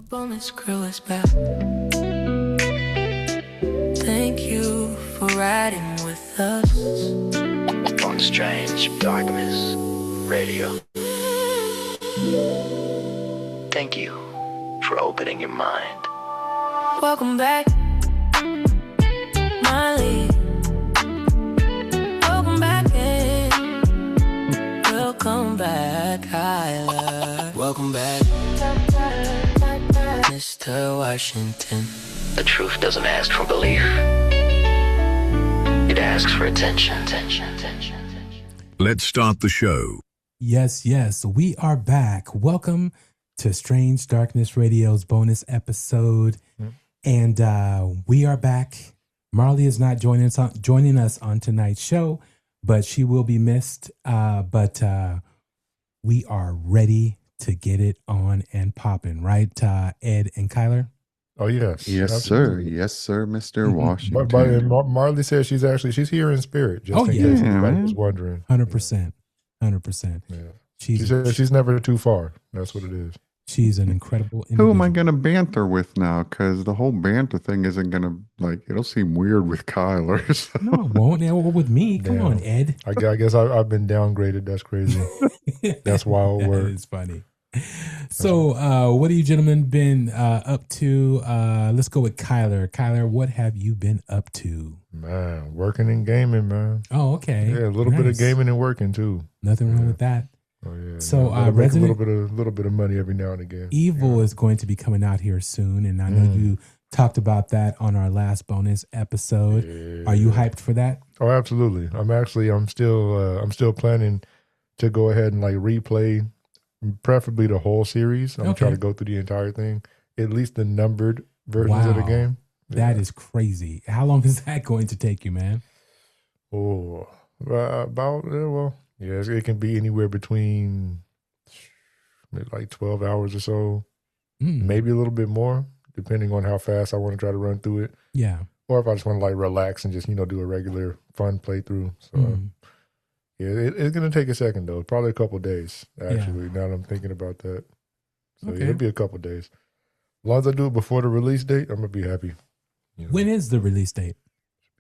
Bonus crew is back. Thank you for riding with us on Strange Darkness Radio. Thank you for opening your mind. Welcome back, Molly. Welcome back, Ed. Welcome back, Kyler. Welcome back, Mr. Washington. The truth doesn't ask for belief. It asks for attention. Let's start the show. Yes, we are back. Welcome to Strange Darkness Radio's bonus episode. And we are back. Marley is not joining us on tonight's show, but she will be missed. But we are ready to get it on and popping, right, Ed and Kyler? Oh, yes. Yes, Absolutely. sir. Yes, sir, Mr. Washington. But Marley says she's here in spirit. Just in case anybody was wondering. 100%. 100%. Yeah. She says she's never too far. That's what it is. She's an incredible individual. Who am I going to banter with now? Because the whole banter thing isn't going to, it'll seem weird with Kyler. So. No, it won't. It won't with me. Come on, Ed. I guess I've been downgraded. That's crazy. That's wild work. It's funny. So, what have you gentlemen been up to? Let's go with Kyler. Kyler, what have you been up to? Man, working and gaming, man. Oh, okay. Yeah, a little bit of gaming and working too. Nothing wrong with that. Oh yeah. So, Resident a little bit of money every now and again. Evil is going to be coming out here soon, and I know you talked about that on our last bonus episode. Yeah. Are you hyped for that? Oh, absolutely. I'm still planning to go ahead and replay, preferably the whole series. I'm trying to go through the entire thing, at least the numbered versions of the game. That is crazy. How long is that going to take you, man? Oh, it can be anywhere between maybe 12 hours or so, maybe a little bit more, depending on how fast I want to try to run through it. Yeah. Or if I just want to relax and just, do a regular fun playthrough. So, it's going to take a second, though. Probably a couple of days, actually, now that I'm thinking about that. So, it'll be a couple of days. As long as I do it before the release date, I'm going to be happy. When is the release date?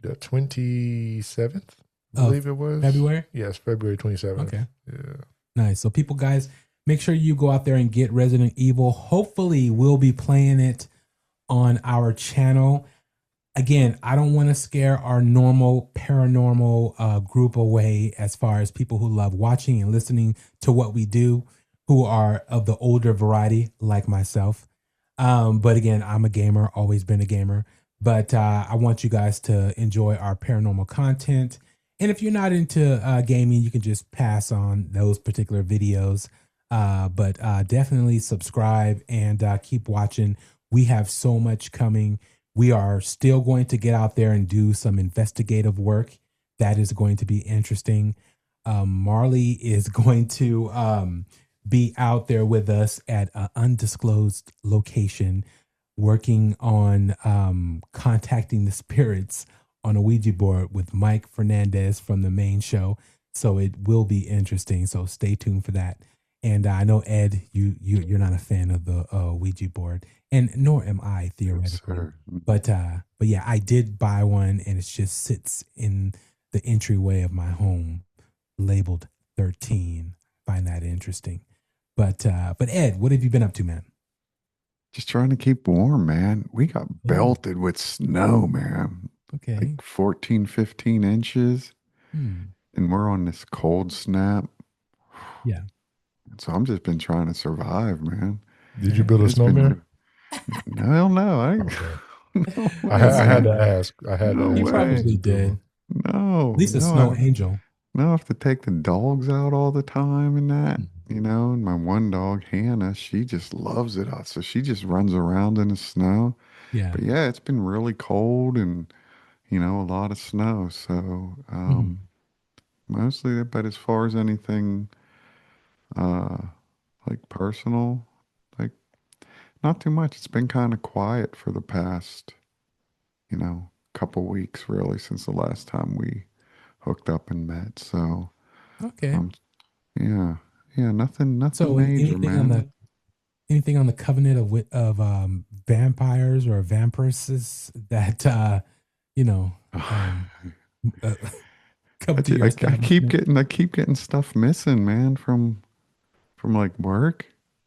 The 27th, I believe it was. February? Yes, February 27th. Okay. Yeah. Nice. So people, guys, make sure you go out there and get Resident Evil. Hopefully we'll be playing it on our channel. Again, I don't want to scare our normal paranormal group away as far as people who love watching and listening to what we do, who are of the older variety like myself. But again, I'm a gamer, always been a gamer. But I want you guys to enjoy our paranormal content. And if you're not into gaming, you can just pass on those particular videos. But definitely subscribe and keep watching. We have so much coming. We are still going to get out there and do some investigative work. That is going to be interesting. Marley is going to be out there with us at an undisclosed location, working on contacting the spirits on a Ouija board with Mike Fernandez from the main show. So it will be interesting. So stay tuned for that. And I know, Ed, you're not a fan of the Ouija board, and nor am I, theoretically. But yeah, I did buy one, and it just sits in the entryway of my home, labeled 13. Find that interesting. But Ed, what have you been up to, man? Just trying to keep warm, man. We got belted with snow, man. Okay. 14, 15 inches. And we're on this cold snap. Yeah. So I'm just been trying to survive, man. Did you build a snowman? Hell no. I had to ask. You probably did. No. At least a snow angel. No, I have to take the dogs out all the time and that. And my one dog, Hannah, she just loves it. So she just runs around in the snow. Yeah. But yeah, it's been really cold and, a lot of snow. So mostly that. But as far as anything personal, not too much. It's been kind of quiet for the past, couple weeks, really, since the last time we hooked up and met. So, okay. Yeah, nothing so major, man. anything on the covenant of vampires or vampiresses that you know uh, come to your establishment? I keep getting stuff missing, man, from like work.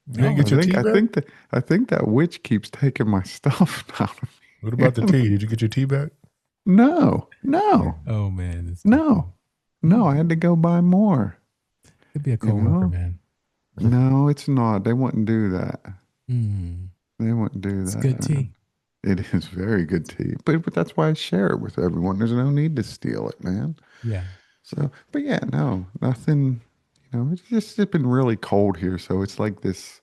You didn't get your tea back? I think that witch keeps taking my stuff out of What me. about the tea? Did you get your tea back? No, no, Oh man, no, no. I had to go buy more. Could be a You coworker, know? man. No, it's not. They wouldn't do that. Mm, They wouldn't do it's that, good man. tea. It is very good tea, but that's why I share it with everyone. There's no need to steal it, man. Yeah. So, but yeah, no, nothing. You know, it's been really cold here, so it's like this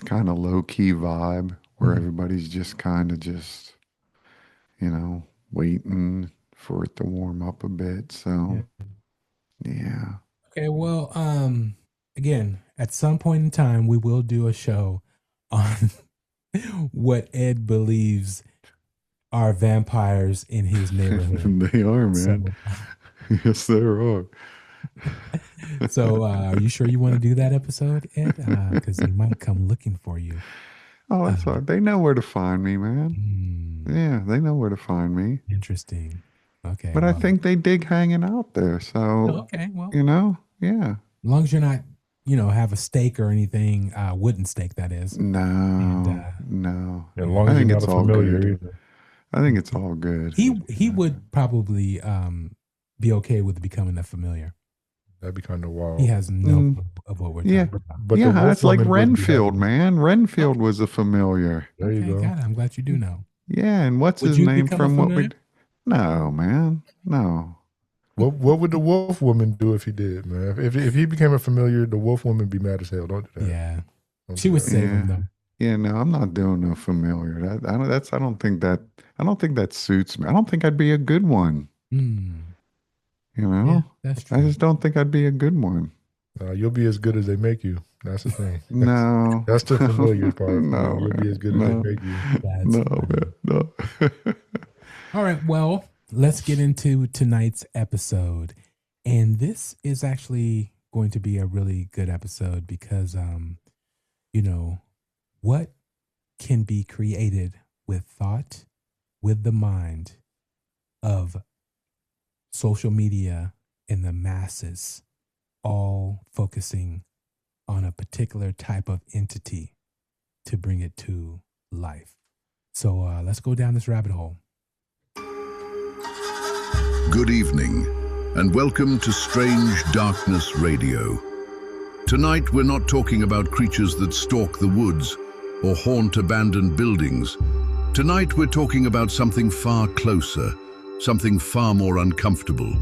kind of low key vibe where Mhm. everybody's just kind of just waiting for it to warm up a bit. Yeah. So yeah, Okay. Well, again, at some point in time, we will do a show on what Ed believes are vampires in his neighborhood. they are, man. So, Yes, they are. so are you sure you want to do that episode, Ed? Because they might come looking for you. Oh, Uh, that's all right. They know where to find me, man. hmm, Yeah, they know where to find me. interesting. Okay. But I Well. think they dig hanging out there. Oh, So, okay. Well, yeah. as long as you're not, have a stake or anything, wooden stake that is, and No, no. As long I as you're think not it's a all familiar good. either. I think it's all good. he would probably be okay with becoming a familiar. That'd be kind of wild. He has no Mm, clue of what we're yeah. talking about. But the Yeah, wolf it's like woman would be Renfield, happy. man. Renfield was a familiar. There you Okay, go. got it. I'm glad you do know. Yeah, and what's Would his you name become a from what we? familiar? No, man. No. What would the wolf woman do if he did, man? If he became a familiar, the wolf woman be mad as hell. Don't do that. Yeah, Don't she do would that. save him Yeah. though. Yeah, no, I'm not doing no familiar. I don't think that suits me. I don't think I'd be a good one. Hmm. You Yeah, know? that's I true. just don't think I'd be a good one. You'll be as good as they make you. That's the thing. No. That's the familiar part. No, You'll be man. as good as No. they make you. That's No, funny. man. No. All right, well, let's get into tonight's episode. And this is actually going to be a really good episode because what can be created with thought, with the mind of social media and the masses all focusing on a particular type of entity to bring it to life. So let's go down this rabbit hole. Good evening, and welcome to Strange Darkness Radio. Tonight, we're not talking about creatures that stalk the woods or haunt abandoned buildings. Tonight, we're talking about something far closer, something far more uncomfortable.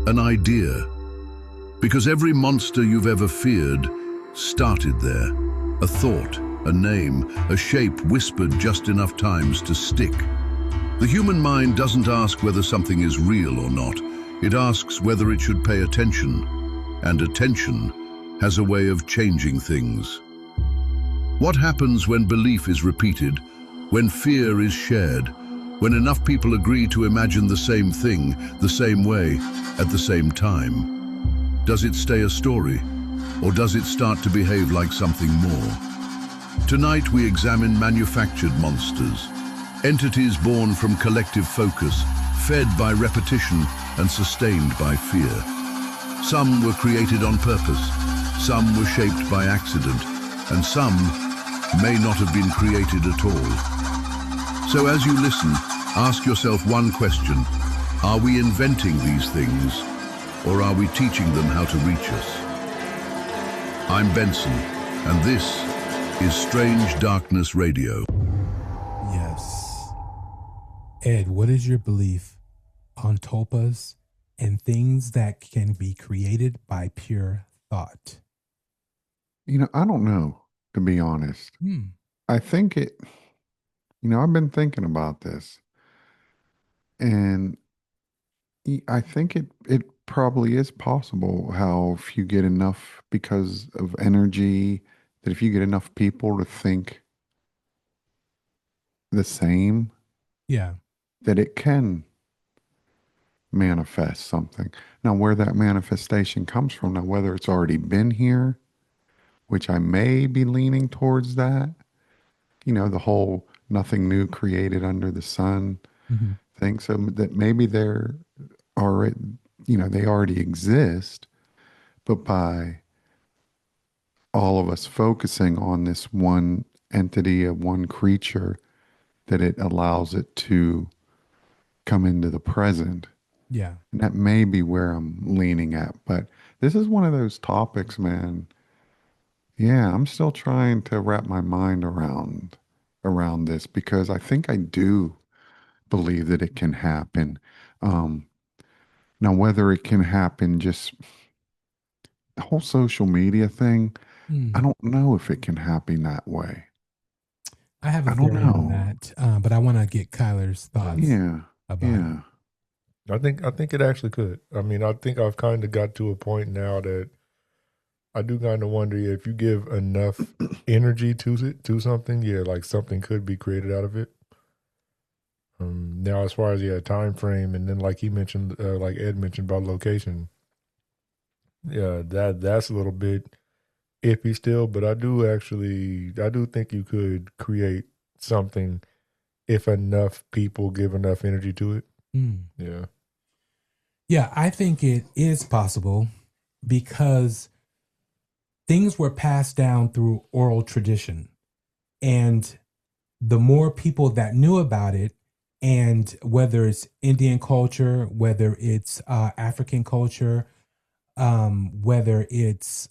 An idea. Because every monster you've ever feared started there. A thought, a name, a shape whispered just enough times to stick. The human mind doesn't ask whether something is real or not. It asks whether it should pay attention. And attention has a way of changing things. What happens when belief is repeated, when fear is shared, when enough people agree to imagine the same thing, the same way, at the same time? Does it stay a story, or does it start to behave like something more? Tonight we examine manufactured monsters, entities born from collective focus, fed by repetition and sustained by fear. Some were created on purpose, some were shaped by accident, and some may not have been created at all. So as you listen, ask yourself one question. Are we inventing these things, or are we teaching them how to reach us? I'm Benson, and this is Strange Darkness Radio. Yes. Ed, what is your belief on tulpas and things that can be created by pure thought? I don't know, to be honest. I think I've been thinking about this, and I think it probably is possible how if you get enough, because of energy, that if you get enough people to think the same, Yeah. that it can manifest something. Now, where that manifestation comes from, now whether it's already been here, which I may be leaning towards that. You know, the whole nothing new created under the sun Mhm. thing. So that maybe they're already, you know, they already exist, but by all of us focusing on this one entity of one creature, that it allows it to come into the present. Yeah. And that may be where I'm leaning at. But this is one of those topics, man. Yeah, I'm still trying to wrap my mind around this because I think I do believe that it can happen. Um, Now, whether it can happen, just the whole social media thing, I Mm. don't know if it can happen that way. I have a I don't theory on know. that, but I want to get Kyler's thoughts Yeah, about it. yeah. I think it actually could. I mean, I think I've kind of got to a point now that I do kind of wonder if you give enough energy to something, yeah, like something could be created out of it. Now, as far as time frame, and then like he mentioned, like Ed mentioned about location, yeah, that's a little bit iffy still. But I do think you could create something if enough people give enough energy to it. Mm. Yeah. Yeah, I think it is possible because things were passed down through oral tradition. And the more people that knew about it, and whether it's Indian culture, whether it's African culture, whether it's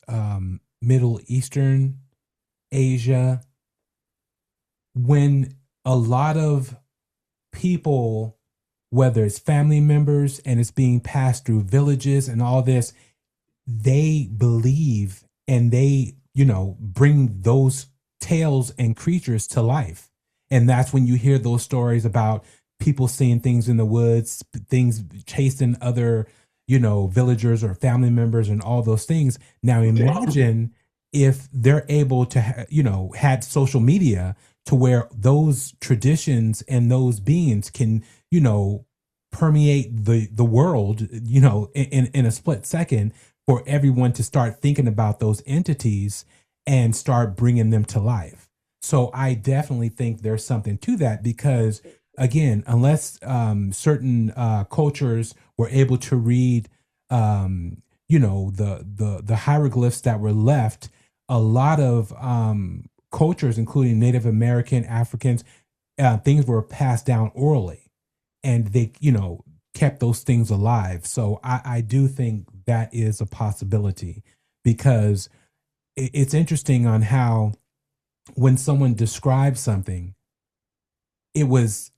Middle Eastern, Asia, when a lot of people, whether it's family members and it's being passed through villages and all this, they believe and they, bring those tales and creatures to life. And that's when you hear those stories about people seeing things in the woods, things chasing other, villagers or family members and all those things. Now imagine if they're able to, had social media to where those traditions and those beings can, permeate the world, in a split second, for everyone to start thinking about those entities and start bringing them to life. So I definitely think there's something to that because, again, unless certain cultures were able to read, the hieroglyphs that were left, a lot of cultures, including Native American, Africans, things were passed down orally, and they, kept those things alive. So I do think that is a possibility because it's interesting on how when someone describes something, it was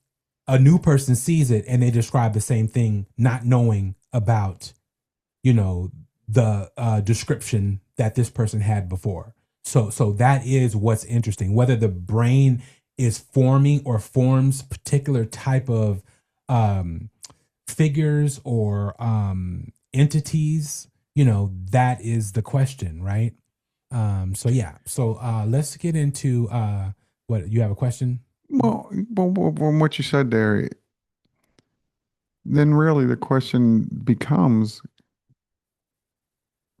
a new person sees it and they describe the same thing, not knowing about, the description that this person had before. So that is what's interesting. Whether the brain is forming or forms particular type of um, figures or entities, that is the question, right? So yeah. So let's get into what you have a question? Well, from what you said there, then really the question becomes,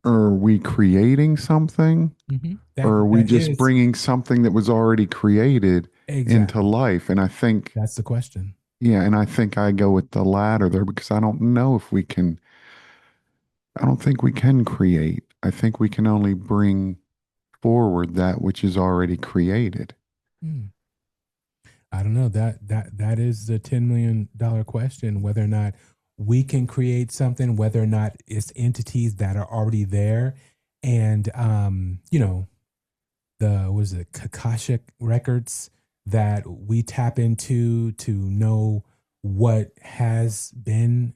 are we creating something? Mm-hmm. Or That are we that just is bringing something that was already created into exactly, life? And I think, that's the question. yeah, and I think I go with the latter there because I don't know if we can, I don't think we can create. I think we can only bring forward that which is already created. Hmm. I don't know. That is the $10 million question, whether or not we can create something, whether or not it's entities that are already there. And the was it Kakashik records that we tap into to know what has been,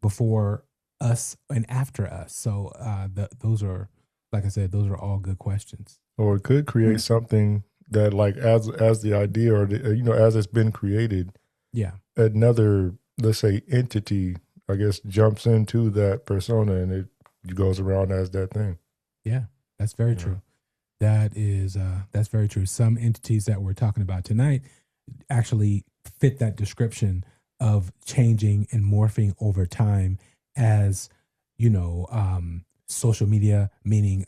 before us and after us. So those are, like I said, those are all good questions. Or it could create something that, like, as the idea, or as it's been created, Yeah. another, let's say, entity, I guess, jumps into that persona and it goes around as that thing. Yeah, that's very true. That's very true. Some entities that we're talking about tonight actually fit that description of changing and morphing over time as, social media, meaning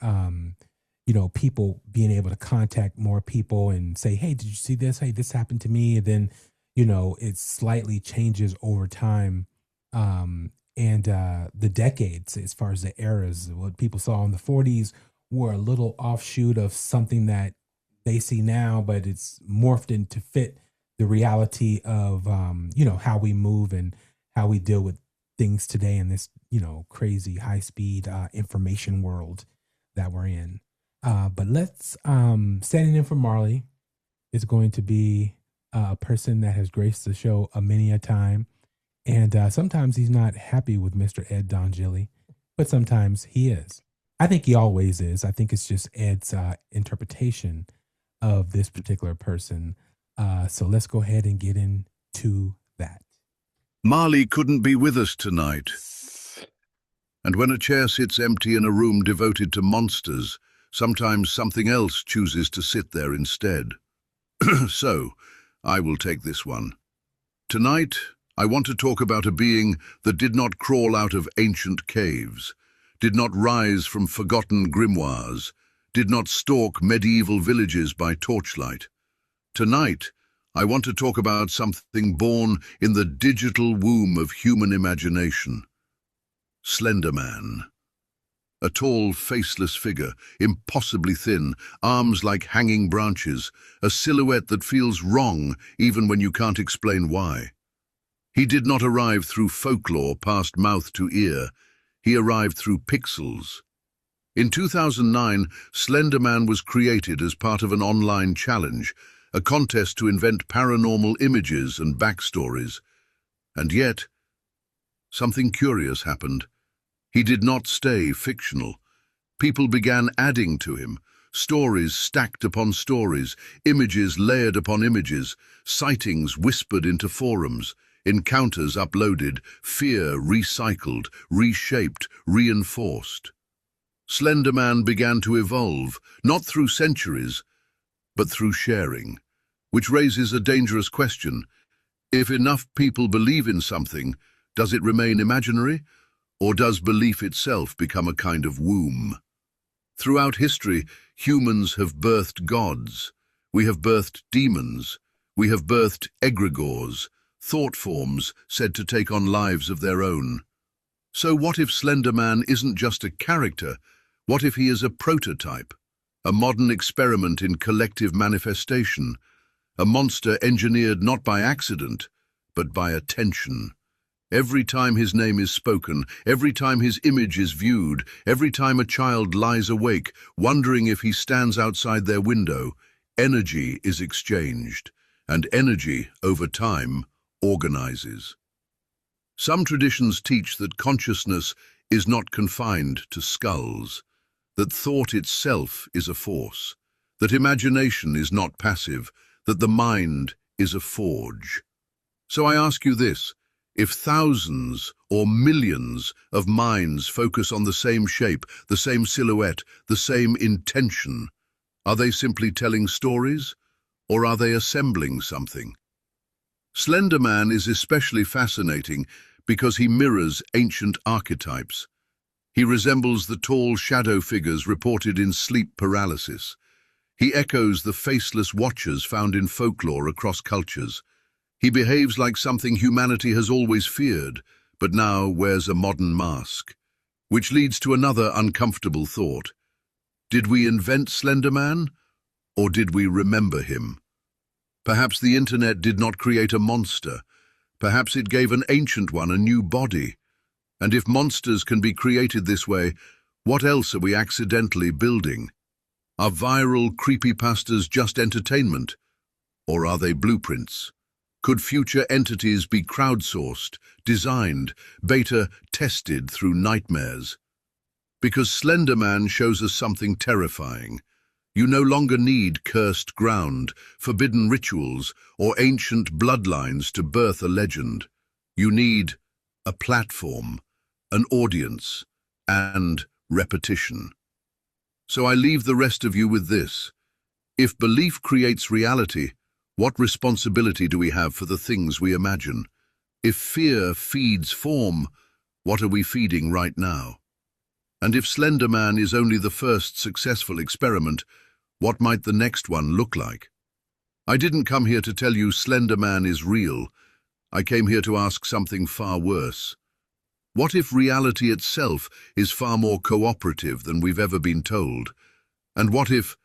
people being able to contact more people and say, hey, did you see this? Hey, this happened to me. And then, it slightly changes over time. And the decades, as far as the eras, what people saw in the 40s were a little offshoot of something that they see now, but it's morphed in to fit the reality of, how we move and how we deal with things today in this, crazy high speed information world that we're in. But let's standing in for Marley is going to be a person that has graced the show many a time. And sometimes he's not happy with Mr. Ed DonGilli, but sometimes he is. I think he always is. I think it's just Ed's interpretation of this particular person. So let's go ahead and get into that. Marley couldn't be with us tonight. And when a chair sits empty in a room devoted to monsters, sometimes something else chooses to sit there instead. So, I will take this one. Tonight, I want to talk about a being that did not crawl out of ancient caves, did not rise from forgotten grimoires, did not stalk medieval villages by torchlight. Tonight, I want to talk about something born in the digital womb of human imagination. Slender Man. A tall, faceless figure, impossibly thin, arms like hanging branches, a silhouette that feels wrong even when you can't explain why. He did not arrive through folklore past mouth to ear. He arrived through pixels. In 2009, Slender Man was created as part of an online challenge, a contest to invent paranormal images and backstories. And yet, something curious happened. He did not stay fictional. People began adding to him, stories stacked upon stories, images layered upon images, sightings whispered into forums, encounters uploaded, fear recycled, reshaped, reinforced. Slender Man began to evolve, not through centuries, but through sharing, which raises a dangerous question. If enough people believe in something, does it remain imaginary? Or does belief itself become a kind of womb? Throughout history, humans have birthed gods. We have birthed demons. We have birthed egregores, thought forms said to take on lives of their own. So what if Slender Man isn't just a character? What if he is a prototype? A modern experiment in collective manifestation? A monster engineered not by accident, but by attention. Every time his name is spoken, every time his image is viewed, every time a child lies awake, wondering if he stands outside their window, energy is exchanged, and energy, over time, organizes. Some traditions teach that consciousness is not confined to skulls, that thought itself is a force, that imagination is not passive, that the mind is a forge. So I ask you this: if thousands or millions of minds focus on the same shape, the same silhouette, the same intention, are they simply telling stories, or are they assembling something? Slender Man is especially fascinating because he mirrors ancient archetypes. He resembles the tall shadow figures reported in sleep paralysis. He echoes the faceless watchers found in folklore across cultures. He behaves like something humanity has always feared, but now wears a modern mask. Which leads to another uncomfortable thought. Did we invent Slender Man, or did we remember him? Perhaps the internet did not create a monster. Perhaps it gave an ancient one a new body. And if monsters can be created this way, what else are we accidentally building? Are viral creepypastas just entertainment, or are they blueprints? Could future entities be crowdsourced, designed, beta tested through nightmares? Because Slender Man shows us something terrifying. You no longer need cursed ground, forbidden rituals, or ancient bloodlines to birth a legend. You need a platform, an audience, and repetition. So I leave the rest of you with this. If belief creates reality, what responsibility do we have for the things we imagine? If fear feeds form, what are we feeding right now? And if Slender Man is only the first successful experiment, what might the next one look like? I didn't come here to tell you Slender Man is real. I came here to ask something far worse. What if reality itself is far more cooperative than we've ever been told? And what if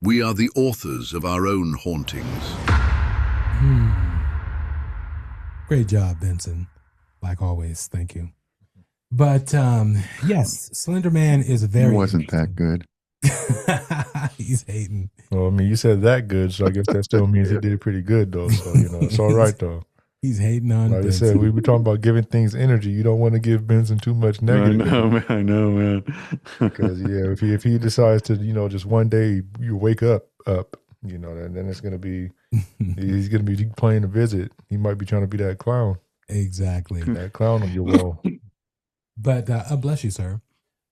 we are the authors of our own hauntings? Great job, Benson. Like always, thank you. But yes, Slender Man is very. He wasn't that good. He's hating. Well, I mean, you said that good, so I guess that still means he did pretty good, though. So, you know, it's all right, though. He's hating on Like Benson. I said, we were talking about giving things energy. You don't want to give Benson too much negative. I know, man. Because, yeah, if he decides to, you know, just one day you wake up, you know, then it's going to be, he's going to be playing a visit. He might be trying to be that clown. Exactly. That clown on your wall. But bless you, sir.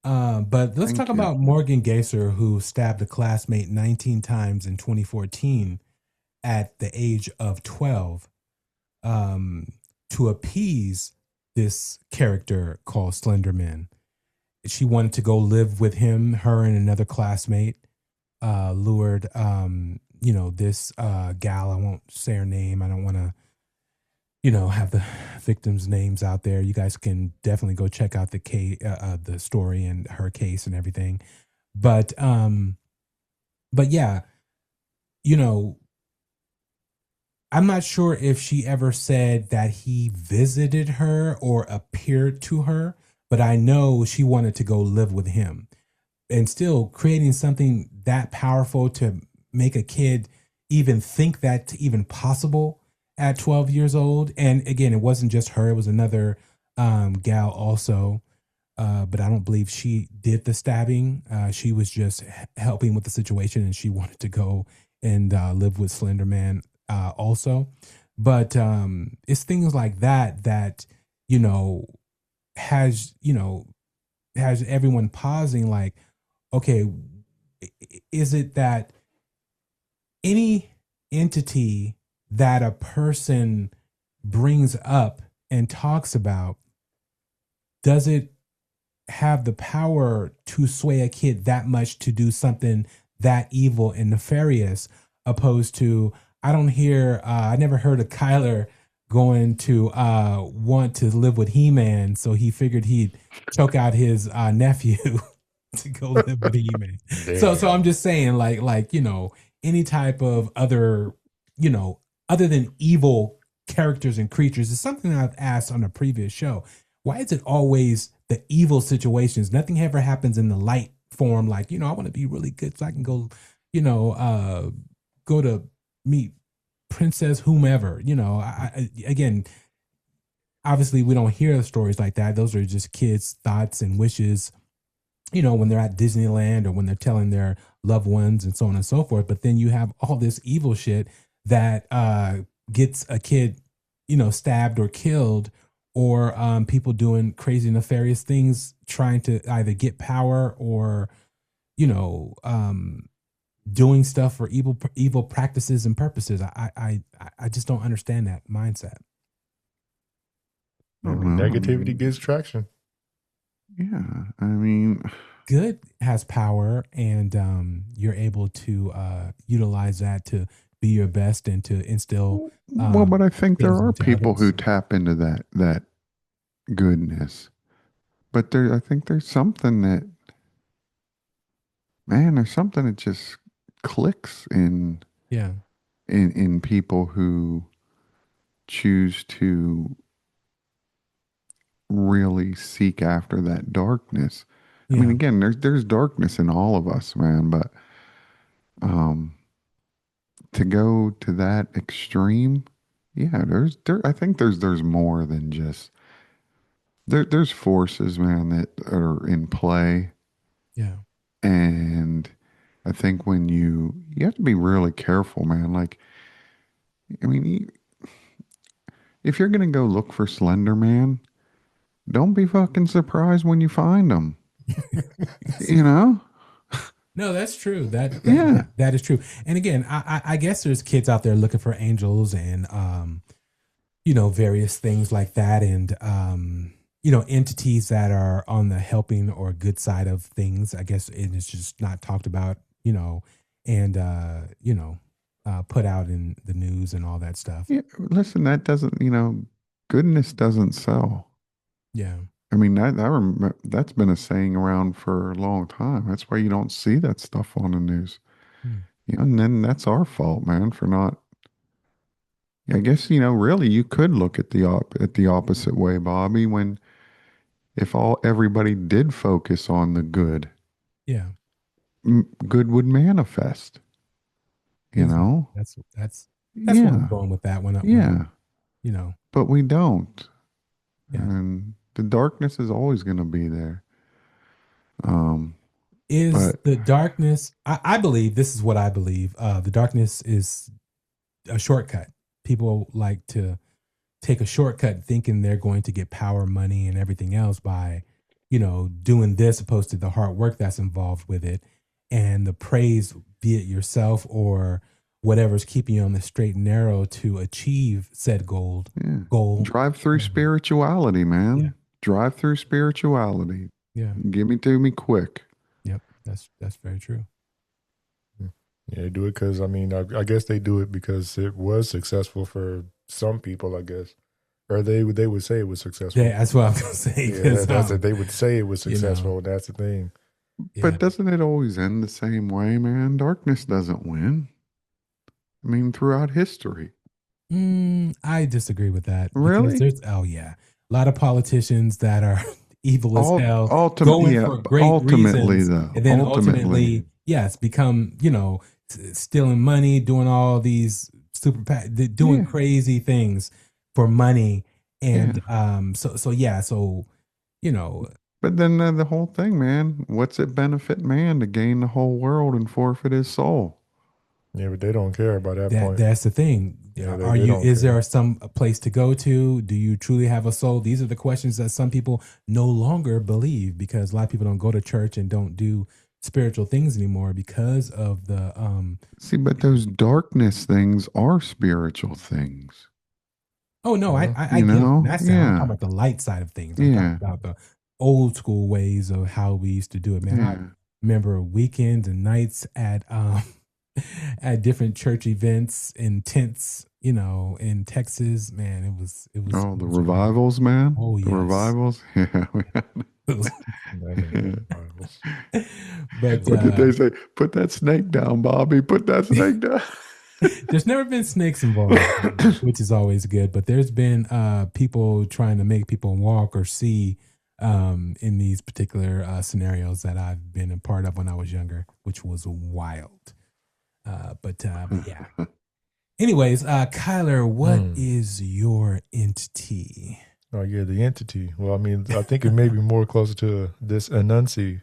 But let's Thank talk you. about Morgan Gaser, who stabbed a classmate 19 times in 2014 at the age of 12 to appease this character called Slenderman. She wanted to go live with him, her and another classmate, lured, you know, this gal. I won't say her name. I don't want to, you know, have the victims' names out there. You guys can definitely go check out the story and her case and everything. But yeah, you know, I'm not sure if she ever said that he visited her or appeared to her, but I know she wanted to go live with him. And still creating something that powerful to make a kid even think that's even possible at 12 years old. And again, it wasn't just her, it was another gal also. But I don't believe she did the stabbing. She was just helping with the situation, and she wanted to go and live with Slender Man also. But it's things like that, you know, has everyone pausing like, okay, is it that any entity that a person brings up and talks about, does it have the power to sway a kid that much to do something that evil and nefarious, opposed to, I never heard of Kyler going to want to live with He-Man, so he figured he'd choke out his nephew to go live with He-Man. So I'm just saying, like, you know, any type of other, you know, other than evil characters and creatures, is something I've asked on a previous show. Why is it always the evil situations? Nothing ever happens in the light form. Like, you know, I want to be really good so I can go, you know, go to meet Princess whomever. You know, again, obviously we don't hear stories like that. Those are just kids' thoughts and wishes, you know, when they're at Disneyland or when they're telling their loved ones and so on and so forth. But then you have all this evil shit that gets a kid, you know, stabbed or killed, or people doing crazy nefarious things, trying to either get power or, you know, doing stuff for evil practices and purposes. I just don't understand that mindset. I mean, negativity gets traction. Yeah, I mean, good has power, and you're able to utilize that to be your best and to instill. Well, but I think there are people others who tap into that goodness. But I think there's something that, man, there's something that just clicks in people who choose to really seek after that darkness. I mean, again, there's darkness in all of us, man, but to go to that extreme, yeah, I think there's more than just there's forces, man, that are in play. Yeah. And I think when you have to be really careful, man. Like, I mean, if you're going to go look for Slender Man, don't be fucking surprised when you find him. You know? No, that's true. That is true. And again, I guess there's kids out there looking for angels and, you know, various things like that. And, entities that are on the helping or good side of things, I guess, and it's just not talked about, and put out in the news and all that stuff. Yeah, listen, that doesn't, goodness doesn't sell. Yeah. I mean, I remember that's been a saying around for a long time. That's why you don't see that stuff on the news. Hmm. And then that's our fault, man, for not. I guess really, you could look at the opposite way, Bobby. When if everybody did focus on the good, Yeah. good would manifest. You Exactly. know, That's where I'm yeah, going with that one. yeah. You know, But we don't, yeah. and the darkness is always going to be there. Is But the darkness? I believe this is what I believe. The darkness is a shortcut. People like to take a shortcut thinking they're going to get power, money, and everything else by, doing this opposed to the hard work that's involved with it and the praise, be it yourself or whatever's keeping you on the straight and narrow to achieve said goal. yeah, Goal. drive through spirituality, man. Yeah. Drive through spirituality. Yeah. Give me to me quick. Yep. That's very true. Yeah, they do it because, I guess they do it because it was successful for some people, I guess. Or they would say it was successful. Yeah, that's what I was going to say. Yeah, that's it. They would say it was successful. That's the thing. But doesn't it always end the same way, man? Darkness doesn't win. I mean, throughout history. I disagree with that. Really? Because a lot of politicians that are evil as hell, ultimately, going for great reasons, though, and then ultimately, yes, become stealing money, doing all these doing crazy things for money, and so But then the whole thing, man. What's it benefit man to gain the whole world and forfeit his soul? Yeah, but they don't care about that point. That's the thing. Yeah, Are you? Is there some place to go to? Do you truly have a soul? These are the questions that some people no longer believe because a lot of people don't go to church and don't do spiritual things anymore because of the See, but those darkness things are spiritual things. Oh no, I get that sound. I'm talking about the light side of things. I'm talking about the old school ways of how we used to do it, man. I remember weekends and nights at at different church events in tents, in Texas. Man, it was Oh, the revivals, man. Oh, the revivals. Yeah. But what did they say? Put that snake down, Bobby. Put that snake down. There's never been snakes involved, which is always good. But there's been people trying to make people walk or see in these particular scenarios that I've been a part of when I was younger, which was wild. But yeah. Anyways, Kyler, what is your entity? Oh yeah, the entity. Well, I think it may be more closer to this Anunzi's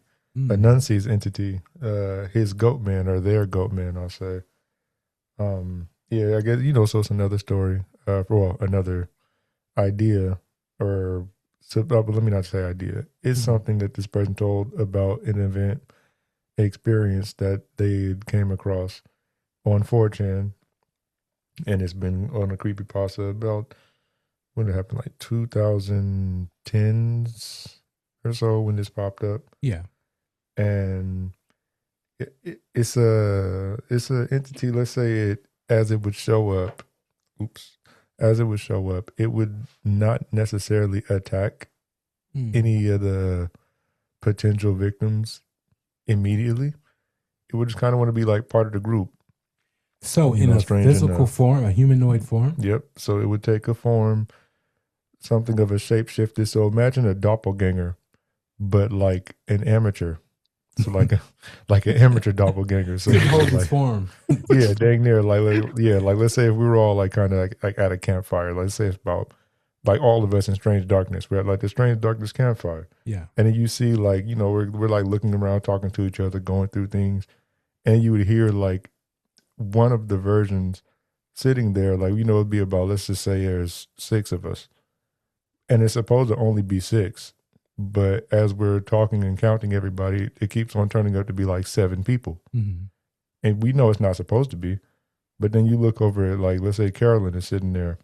entity, his goat man or their goat man, I'll say. Yeah, I guess so it's another story. Another idea, but let me not say idea. It's something that this person told about an event, experience that they came across on 4chan, and it's been on a creepypasta about when it happened, like 2010s or so when this popped up. Yeah, and it's a entity. Let's say it as it would show up. It would not necessarily attack any of the potential victims immediately. It would just kind of want to be like part of the group. So in a physical form, a humanoid form? Yep. So it would take a form, something of a shapeshifter. So imagine a doppelganger, but like an amateur. So like an amateur doppelganger. So hold his form. Yeah, dang near. Like let's say if we were all like kind of like at a campfire. Let's say it's about like all of us in Strange Darkness. We're at like the Strange Darkness campfire. Yeah. And then you see like, we're like looking around, talking to each other, going through things. And you would hear like one of the versions sitting there, like, it'd be about, let's just say there's 6 of us. And it's supposed to only be 6. But as we're talking and counting everybody, it keeps on turning up to be like 7 people. Mm-hmm. And we know it's not supposed to be. But then you look over at, like, let's say Carolyn is sitting there.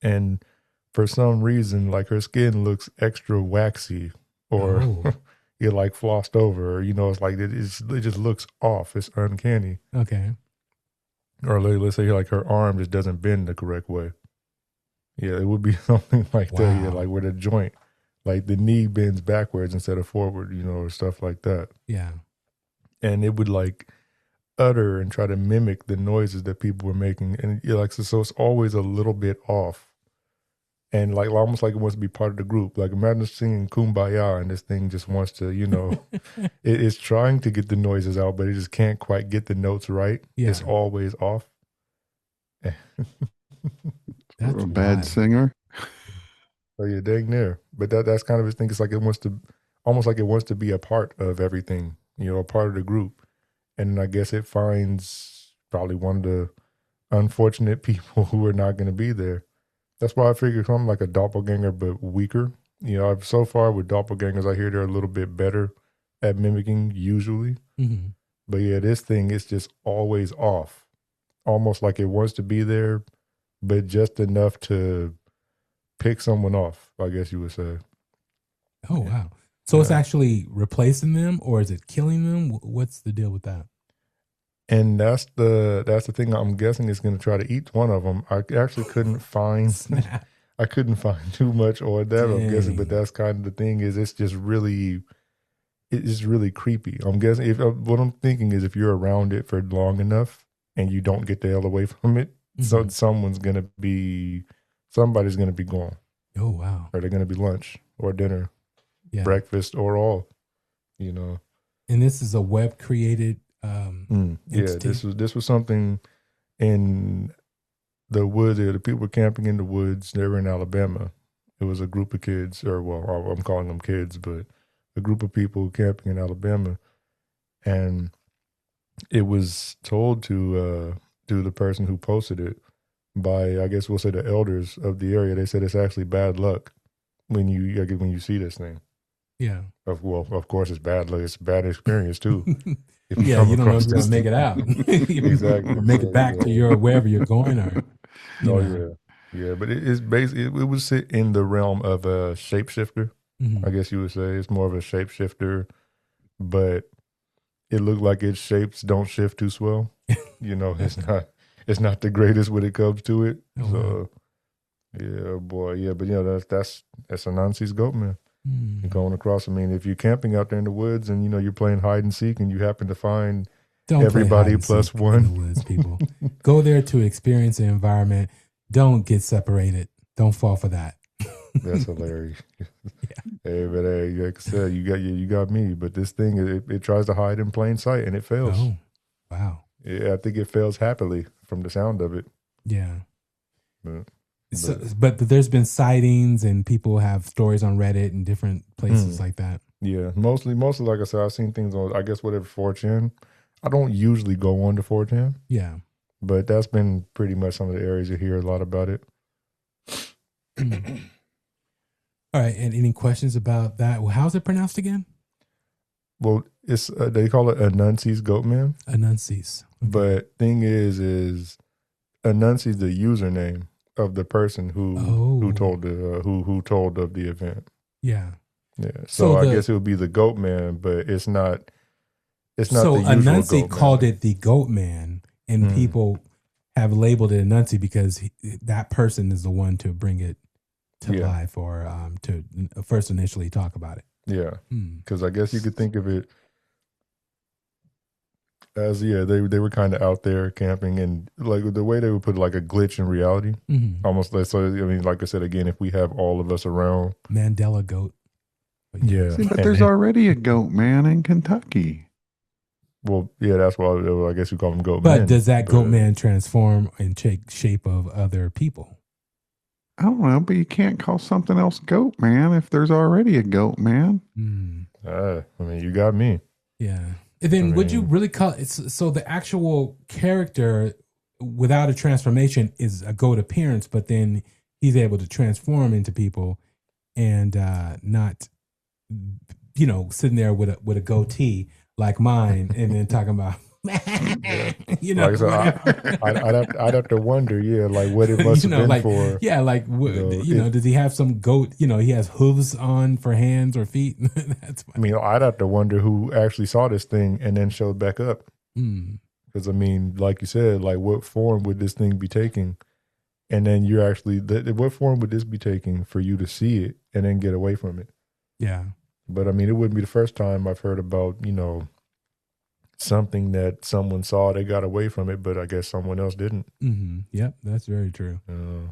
And for some reason, like her skin looks extra waxy, or it like flossed over, or, it's like it just looks off. It's uncanny. Okay. Or let's say like her arm just doesn't bend the correct way. Yeah, it would be something like that. Yeah, like where the joint, like the knee bends backwards instead of forward, or stuff like that. Yeah. And it would like utter and try to mimic the noises that people were making. And like, so it's always a little bit off. And like almost like it wants to be part of the group. Like imagine singing Kumbaya and this thing just wants to, it's trying to get the noises out, but it just can't quite get the notes right. Yeah. It's always off. That's a bad singer. Oh yeah, dang near. But that's kind of his thing. It's like it wants to, almost like it wants to be a part of everything, a part of the group. And I guess it finds probably one of the unfortunate people who are not going to be there. That's why I figured something like a doppelganger, but weaker. I've so far with doppelgangers, I hear they're a little bit better at mimicking usually. Mm-hmm. But yeah, this thing is just always off. Almost like it wants to be there, but just enough to pick someone off, I guess you would say. Oh, wow. So it's actually replacing them, or is it killing them? What's the deal with that? And that's the thing. I'm guessing it's going to try to eat one of them. I actually couldn't find I couldn't find too much on that. Dang. I'm guessing, but that's kind of the thing. Is it's really creepy. I'm guessing what I'm thinking is if you're around it for long enough and you don't get the hell away from it, so somebody's going to be gone. Oh wow! Or they're going to be lunch or dinner. Yeah. Breakfast or all, And this is a web created entity? This was something in the woods. The people were camping in the woods. They were in Alabama. It was a group of kids, or well, I'm calling them kids, but a group of people camping in Alabama, and it was told to the person who posted it by, I guess we'll say, the elders of the area. They said it's actually bad luck when you see this thing. Yeah. Of course, it's bad luck. It's a bad experience too. You don't know if you're gonna make it out. Exactly. Make it back to your wherever you're going, or yeah. But it's basically it would sit in the realm of a shapeshifter. I guess you would say it's more of a shapeshifter, but it looked like its shapes don't shift too swell. It's not the greatest when it comes to it. Oh, so wow. Yeah, boy, yeah. But that's a Nancy's goat, man. You're going across. I mean, if you're camping out there in the woods and you're playing hide and seek and you happen to find everybody plus one in the woods, people go there to experience the environment. Don't get separated. Don't fall for that. That's hilarious. Hey, but like I said, you got me. But this thing, it tries to hide in plain sight and it fails. Oh, wow. Yeah, I think it fails happily from the sound of it. Yeah. But there's been sightings and people have stories on Reddit and different places like that. Yeah, mostly like I said, I've seen things on, I guess, whatever 4chan. I don't usually go on to 4chan. Yeah. But that's been pretty much some of the areas you hear a lot about it. All right, and any questions about that? Well, how's it pronounced again? Well, it's they call it Anansi's Goatman. Anansi's. Okay. But thing is Anansi's the username of the person who told of the event. Yeah. Yeah. So I guess it would be the Goatman, but it's not so the usual Anansi called it the Goatman, and people have labeled it Anansi because that person is the one to bring it to life, or to first initially talk about it. Yeah. Because I guess you could think of it as they were kind of out there camping, and like the way they would put like a glitch in reality, almost like, so I mean, like I said again, if we have all of us around, Mandela goat. Yeah. See, but there's already a goat man in Kentucky. Well, yeah, that's why I guess you call him goat man. But does that goat man transform and take shape of other people? I don't know, but you can't call something else goat man if there's already a goat man. I mean, you got me. Yeah. And then would you really call it, so the actual character without a transformation is a goat appearance, but then he's able to transform into people and not, sitting there with a goatee like mine and then talking about Yeah. you know, Like so, whatever. I'd have to wonder, yeah, like what it must You have know, been like, for, yeah, like, if does he have some goat? You know, he has hooves on for hands or feet. That's I funny. mean, I'd have to wonder who actually saw this thing and then showed back up. Mm, Because I mean, like you said, like what form would this thing be taking? And then you're actually, what form would this be taking for you to see it and then get away from it? yeah. But I mean, it wouldn't be the first time I've heard about, something that someone saw, they got away from it, but I guess someone else didn't. Yep, that's very true. Uh,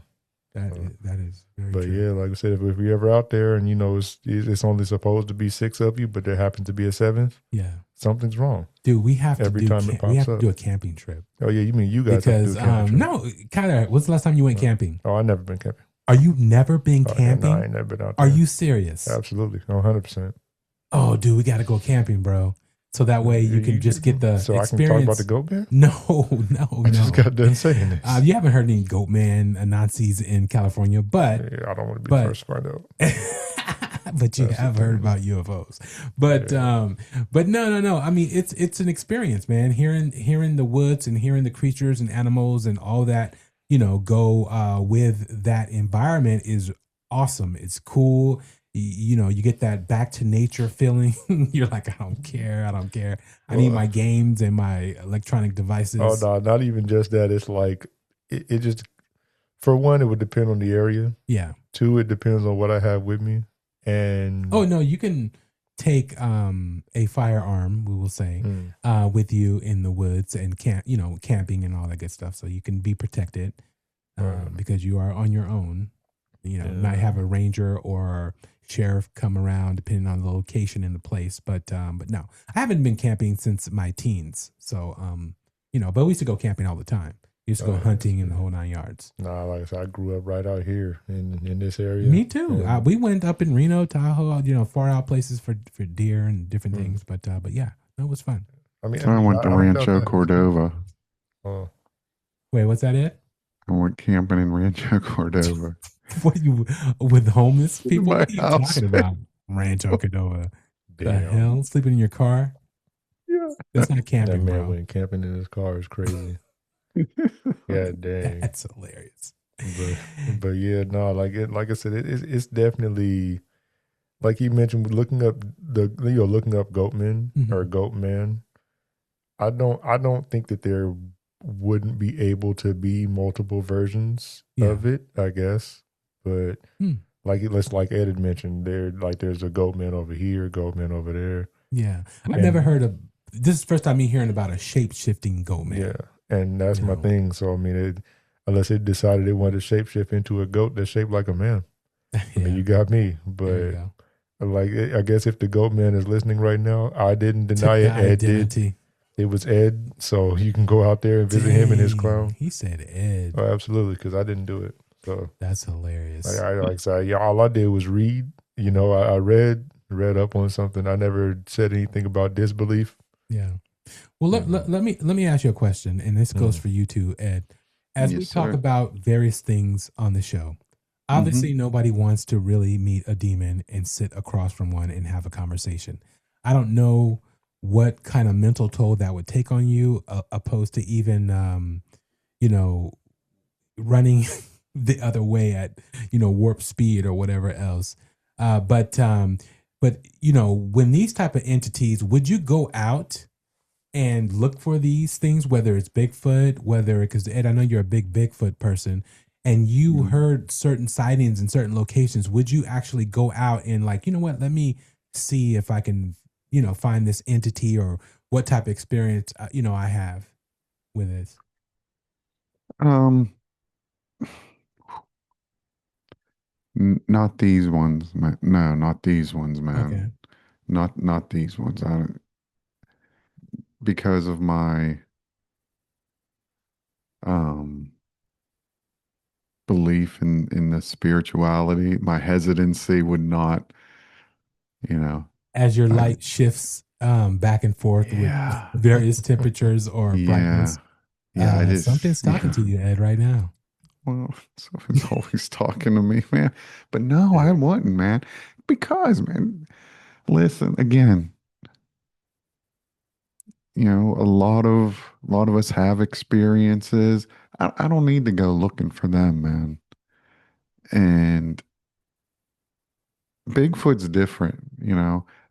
That is very but true. yeah, like I said, if you're ever out there and it's only supposed to be 6 of you, but there happens to be a seventh, Yeah, something's wrong. dude, we have to Every do time it we pops have to up. do a camping trip Oh yeah, you mean you guys have to do because a camping trip? no, kind of. What's the last time you went camping? Oh, I've never been camping. Are you never been Oh, yeah, no, camping? I ain't never been out there. Are you serious? Absolutely, 100%. Oh, dude, we got to go camping, bro. So that way you can just get the So experience. I can talk about the goat man. No. I just got done saying this. You haven't heard any goat man Nazis in California, but Yeah, I don't want to be the first to find out. but you That's have the heard thing. about UFOs. But no. I mean, it's an experience, man. Hearing the woods and hearing the creatures and animals and all that, go with that environment is awesome. It's cool. You get that back to nature feeling. You're like, I don't care. I need my games and my electronic devices. Oh no, not even just that. It's like it just, for one, it would depend on the area. Yeah. Two, it depends on what I have with me. And Oh no, you can take a firearm, we will say, with you in the woods and camping and all that good stuff, so you can be protected because you are on your own. Might have a ranger or sheriff come around depending on the location and the place. But no, I haven't been camping since my teens. So but we used to go camping all the time. We used to go hunting in the whole 9 yards. Nah, like I said, I grew up right out here in this area. Me too. And We went up in Reno, Tahoe, far out places for deer and different things. But yeah, no, it was fun. I mean, So I went to don't doubt Rancho that. Cordova. Oh, Wait, what's that? It? I went camping in Rancho Cordova. What are you with homeless people? My What are you house. talking about? Rancho Cordova. The damn. hell? Sleeping in your car? Yeah. That's not That camping, man bro. went camping in his car is crazy. Yeah, dang. That's hilarious. But yeah, no, like I said, it's definitely, like you mentioned, looking up Goatman or Goatman. I don't think that there wouldn't be able to be multiple versions of it, I guess. But like Ed had mentioned, there's a Goatman over here, Goatman over there. Yeah. I've never heard of this is the first time me hearing about a shape shifting goat man. Yeah. And that's my thing. So I mean, unless it decided it wanted to shapeshift into a goat that's shaped like a man. I mean, you got me. But like, I guess if the goat man is listening right now, I didn't deny it. Ed did. It was Ed, so you can go out there and visit him and his clown. He said Ed. Oh, absolutely, because I didn't do it. So that's hilarious. All I did was read. I read up on something. I never said anything about disbelief. Yeah. Well, let me ask you a question, and this goes for you too, Ed. As we talk about various things on the show, obviously nobody wants to really meet a demon and sit across from one and have a conversation. I don't know what kind of mental toll that would take on you, opposed to even, running the other way at, warp speed or whatever else. But when these type of entities, would you go out and look for these things, whether it's Bigfoot, because Ed, I know you're a big Bigfoot person, and you heard certain sightings in certain locations, would you actually go out and like, you know what, let me see if I can, find this entity, or what type of experience, I have with this? Not these ones, man. No, not these ones, man. Okay. Not these ones. Because of my belief in the spirituality, my hesitancy would not, as your light shifts back and forth with various temperatures or brightness. Yeah, something's talking to you, Ed, right now. Well, someone's always talking to me, man. But no, I wouldn't, man. Because, man, listen, again, a lot of us have experiences. I don't need to go looking for them, man. And Bigfoot's different,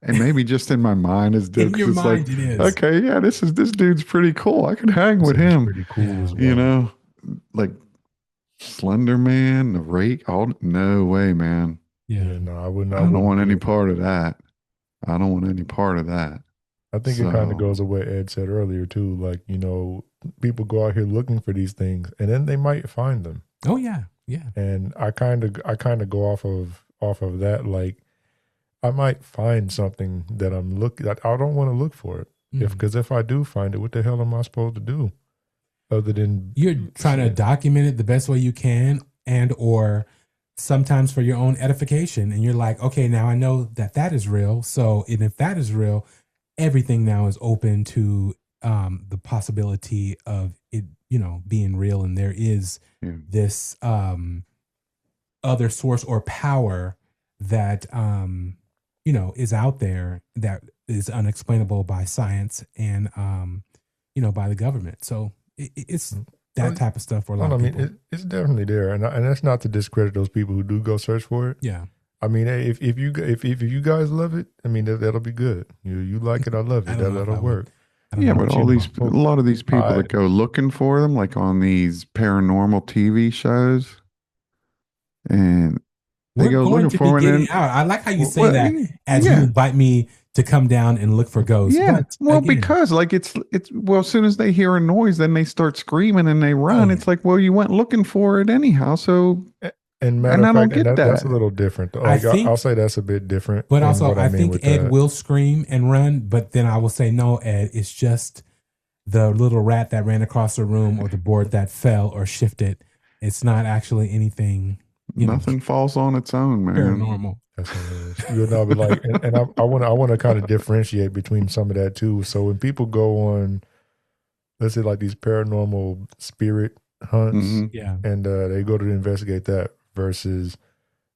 and maybe just in my mind is In different your because it's like, mind, it is. okay, yeah, this dude's pretty cool. I could hang with Seems him, pretty cool as you well. know, like Slender Man, the Rake. All no way, man. Yeah. No, I wouldn't. I don't want do any it. part of that. I don't want any part of that. I think it kind of goes with what Ed said earlier too. Like, people go out here looking for these things, and then they might find them. Oh yeah, yeah. And I kind of go off of that. Like, I might find something that I'm looking. I don't want to look for it. Because if I do find it, what the hell am I supposed to do? Other than You're trying to document it the best way you can, and or sometimes for your own edification. And you're like, okay, now I know that is real. So, and if that is real, everything now is open to the possibility of it, being real. And there is this other source or power that is out there that is unexplainable by science and by the government. So it's that type of stuff for a lot of people. It's definitely there, and that's not to discredit those people who do go search for it. Yeah. I mean, if you guys love it, I mean that'll be good. You like it, I love it. That'll work. Yeah, but a lot of these people that go looking for them, like on these paranormal TV shows, and they go looking for them. I like how you say that as you invite me to come down and look for ghosts. Yeah, because like it's as soon as they hear a noise, then they start screaming and they run. It's like, well, you went looking for it anyhow, so. And I don't get that. That's a little different. Like, I'll say that's a bit different. But also, I think Ed will scream and run, but then I will say, no, Ed, it's just the little rat that ran across the room or the board that fell or shifted. It's not actually anything. Nothing falls on its own, man. Paranormal. That's but like, and I want to kind of differentiate between some of that too. So when people go on, let's say like these paranormal spirit hunts, and they go to investigate that versus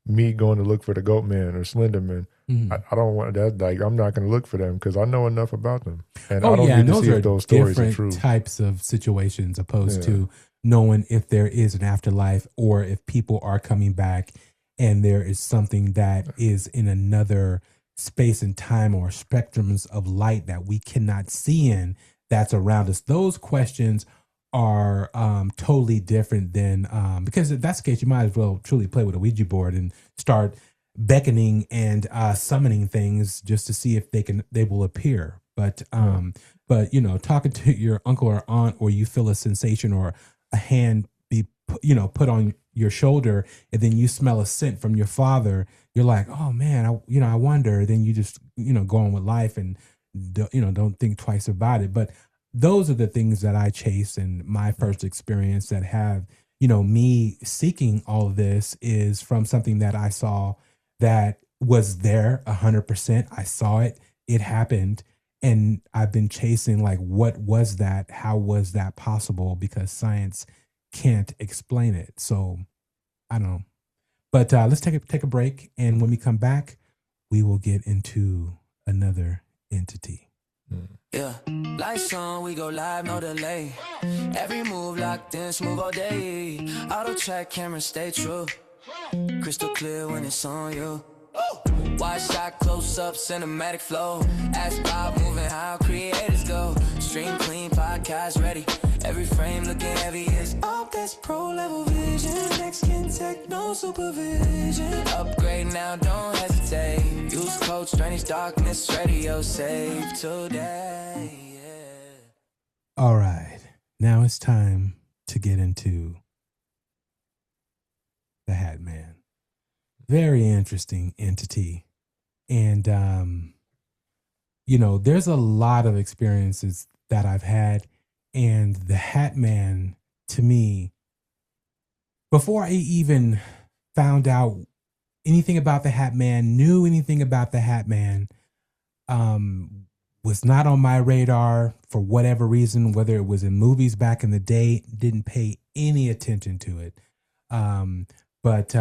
me going to look for the Goat Man or Slender Man. I don't want that. Like, I'm not going to look for them because I know enough about them, and I don't need to see if those stories are true. Types of situations opposed to knowing if there is an afterlife or if people are coming back and there is something that is in another space and time or spectrums of light that we cannot see in that's around us. Those questions are totally different than because if that's the case, you might as well truly play with a Ouija board and start beckoning and summoning things just to see if they will appear. But talking to your uncle or aunt, or you feel a sensation or a hand be put on your shoulder, and then you smell a scent from your father, you're like, oh man, I wonder. Then you just go on with life and don't think twice about it. But those are the things that I chase, and my first experience that have me seeking all of this is from something that I saw that was there 100%. I saw it, it happened, and I've been chasing like, what was that? How was that possible? Because science can't explain it. So I don't know. But let's take a break, and when we come back, we will get into another entity. Yeah, lights on, we go live, no delay. Every move locked in, smooth all day. Auto track, camera stay true. Crystal clear when it's on you. Wide shot, close up, cinematic flow. Ask Bob, moving how creators go. Stream clean, podcast ready. Every frame looking heavy is up. That's pro level vision. Next skin tech, no supervision. Upgrade now, don't hesitate. Use code Strange Darkness Radio. Save today. All right, now it's time to get into the Hat Man. Very interesting entity. And, there's a lot of experiences that I've had. And the Hat Man, to me, before I even found out anything about the Hat Man, knew anything about the Hat Man, was not on my radar for whatever reason, whether it was in movies back in the day, didn't pay any attention to it. But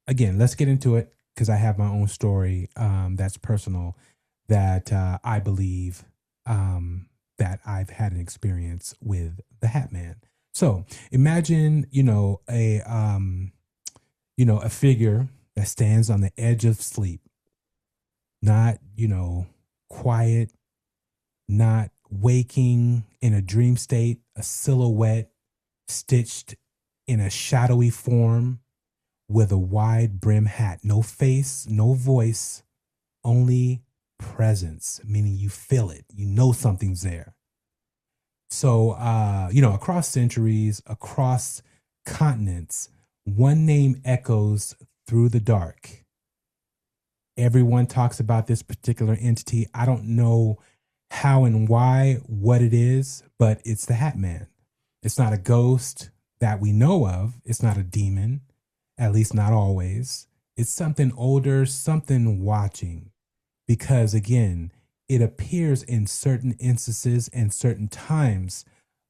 again, let's get into it, because I have my own story that's personal, that I believe that I've had an experience with the Hat Man. So imagine, a figure that stands on the edge of sleep, not, quiet, not waking in a dream state, a silhouette stitched in a shadowy form with a wide brim hat. No face, no voice, only presence, meaning you feel it. You know something's there. So, across centuries, across continents, one name echoes through the dark. Everyone talks about this particular entity. I don't know how and why, what it is, but it's the Hat Man. It's not a ghost that we know of. It's not a demon, at least not always. It's something older, something watching. Because again, it appears in certain instances and certain times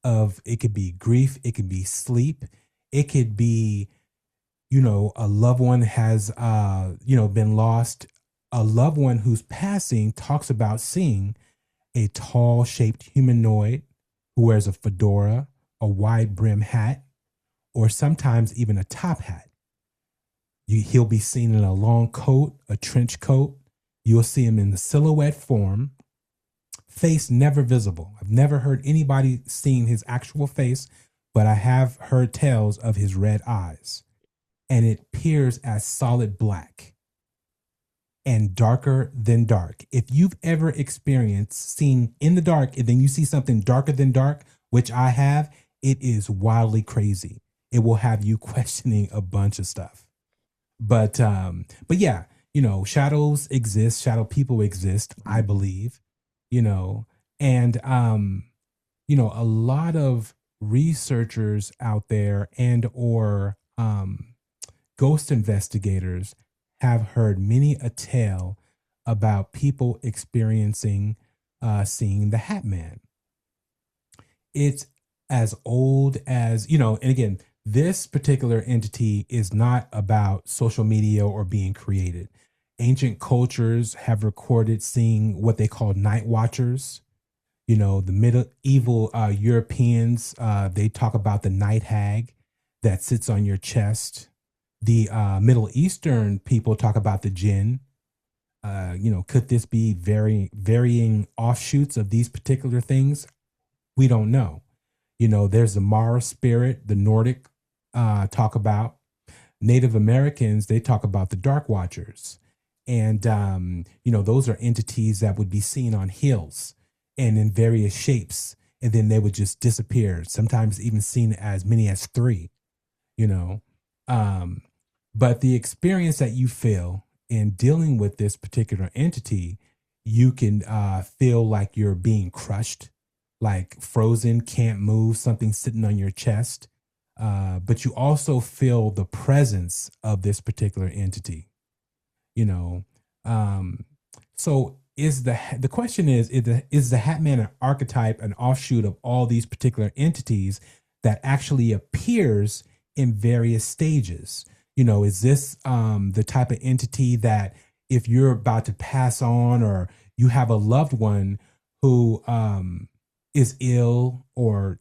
of, it could be grief, it could be sleep, it could be, a loved one has, been lost. A loved one who's passing talks about seeing a tall shaped humanoid who wears a fedora, a wide brim hat, or sometimes even a top hat. He'll be seen in a long coat, a trench coat. You'll see him in the silhouette form, face never visible. I've never heard anybody seeing his actual face, but I have heard tales of his red eyes. And it appears as solid black and darker than dark. If you've ever experienced seeing in the dark and then you see something darker than dark, which I have, it is wildly crazy. It will have you questioning a bunch of stuff. But yeah, shadows exist, shadow people exist, I believe, and a lot of researchers out there and or ghost investigators have heard many a tale about people experiencing seeing the Hat Man. It's as old as, and again, this particular entity is not about social media or being created. Ancient cultures have recorded seeing what they call night watchers. The medieval Europeans, they talk about the night hag that sits on your chest. The Middle Eastern people talk about the jinn. Could this be varying offshoots of these particular things? We don't know. There's the Mara spirit, the Nordic talk about. Native Americans, they talk about the Dark Watchers. And, those are entities that would be seen on hills and in various shapes. And then they would just disappear, sometimes even seen as many as 3, But the experience that you feel in dealing with this particular entity, you can feel like you're being crushed, like frozen, can't move, something sitting on your chest. But you also feel the presence of this particular entity, So the question is the Hat Man an archetype, an offshoot of all these particular entities that actually appears in various stages? Is this the type of entity that if you're about to pass on or you have a loved one who is ill or,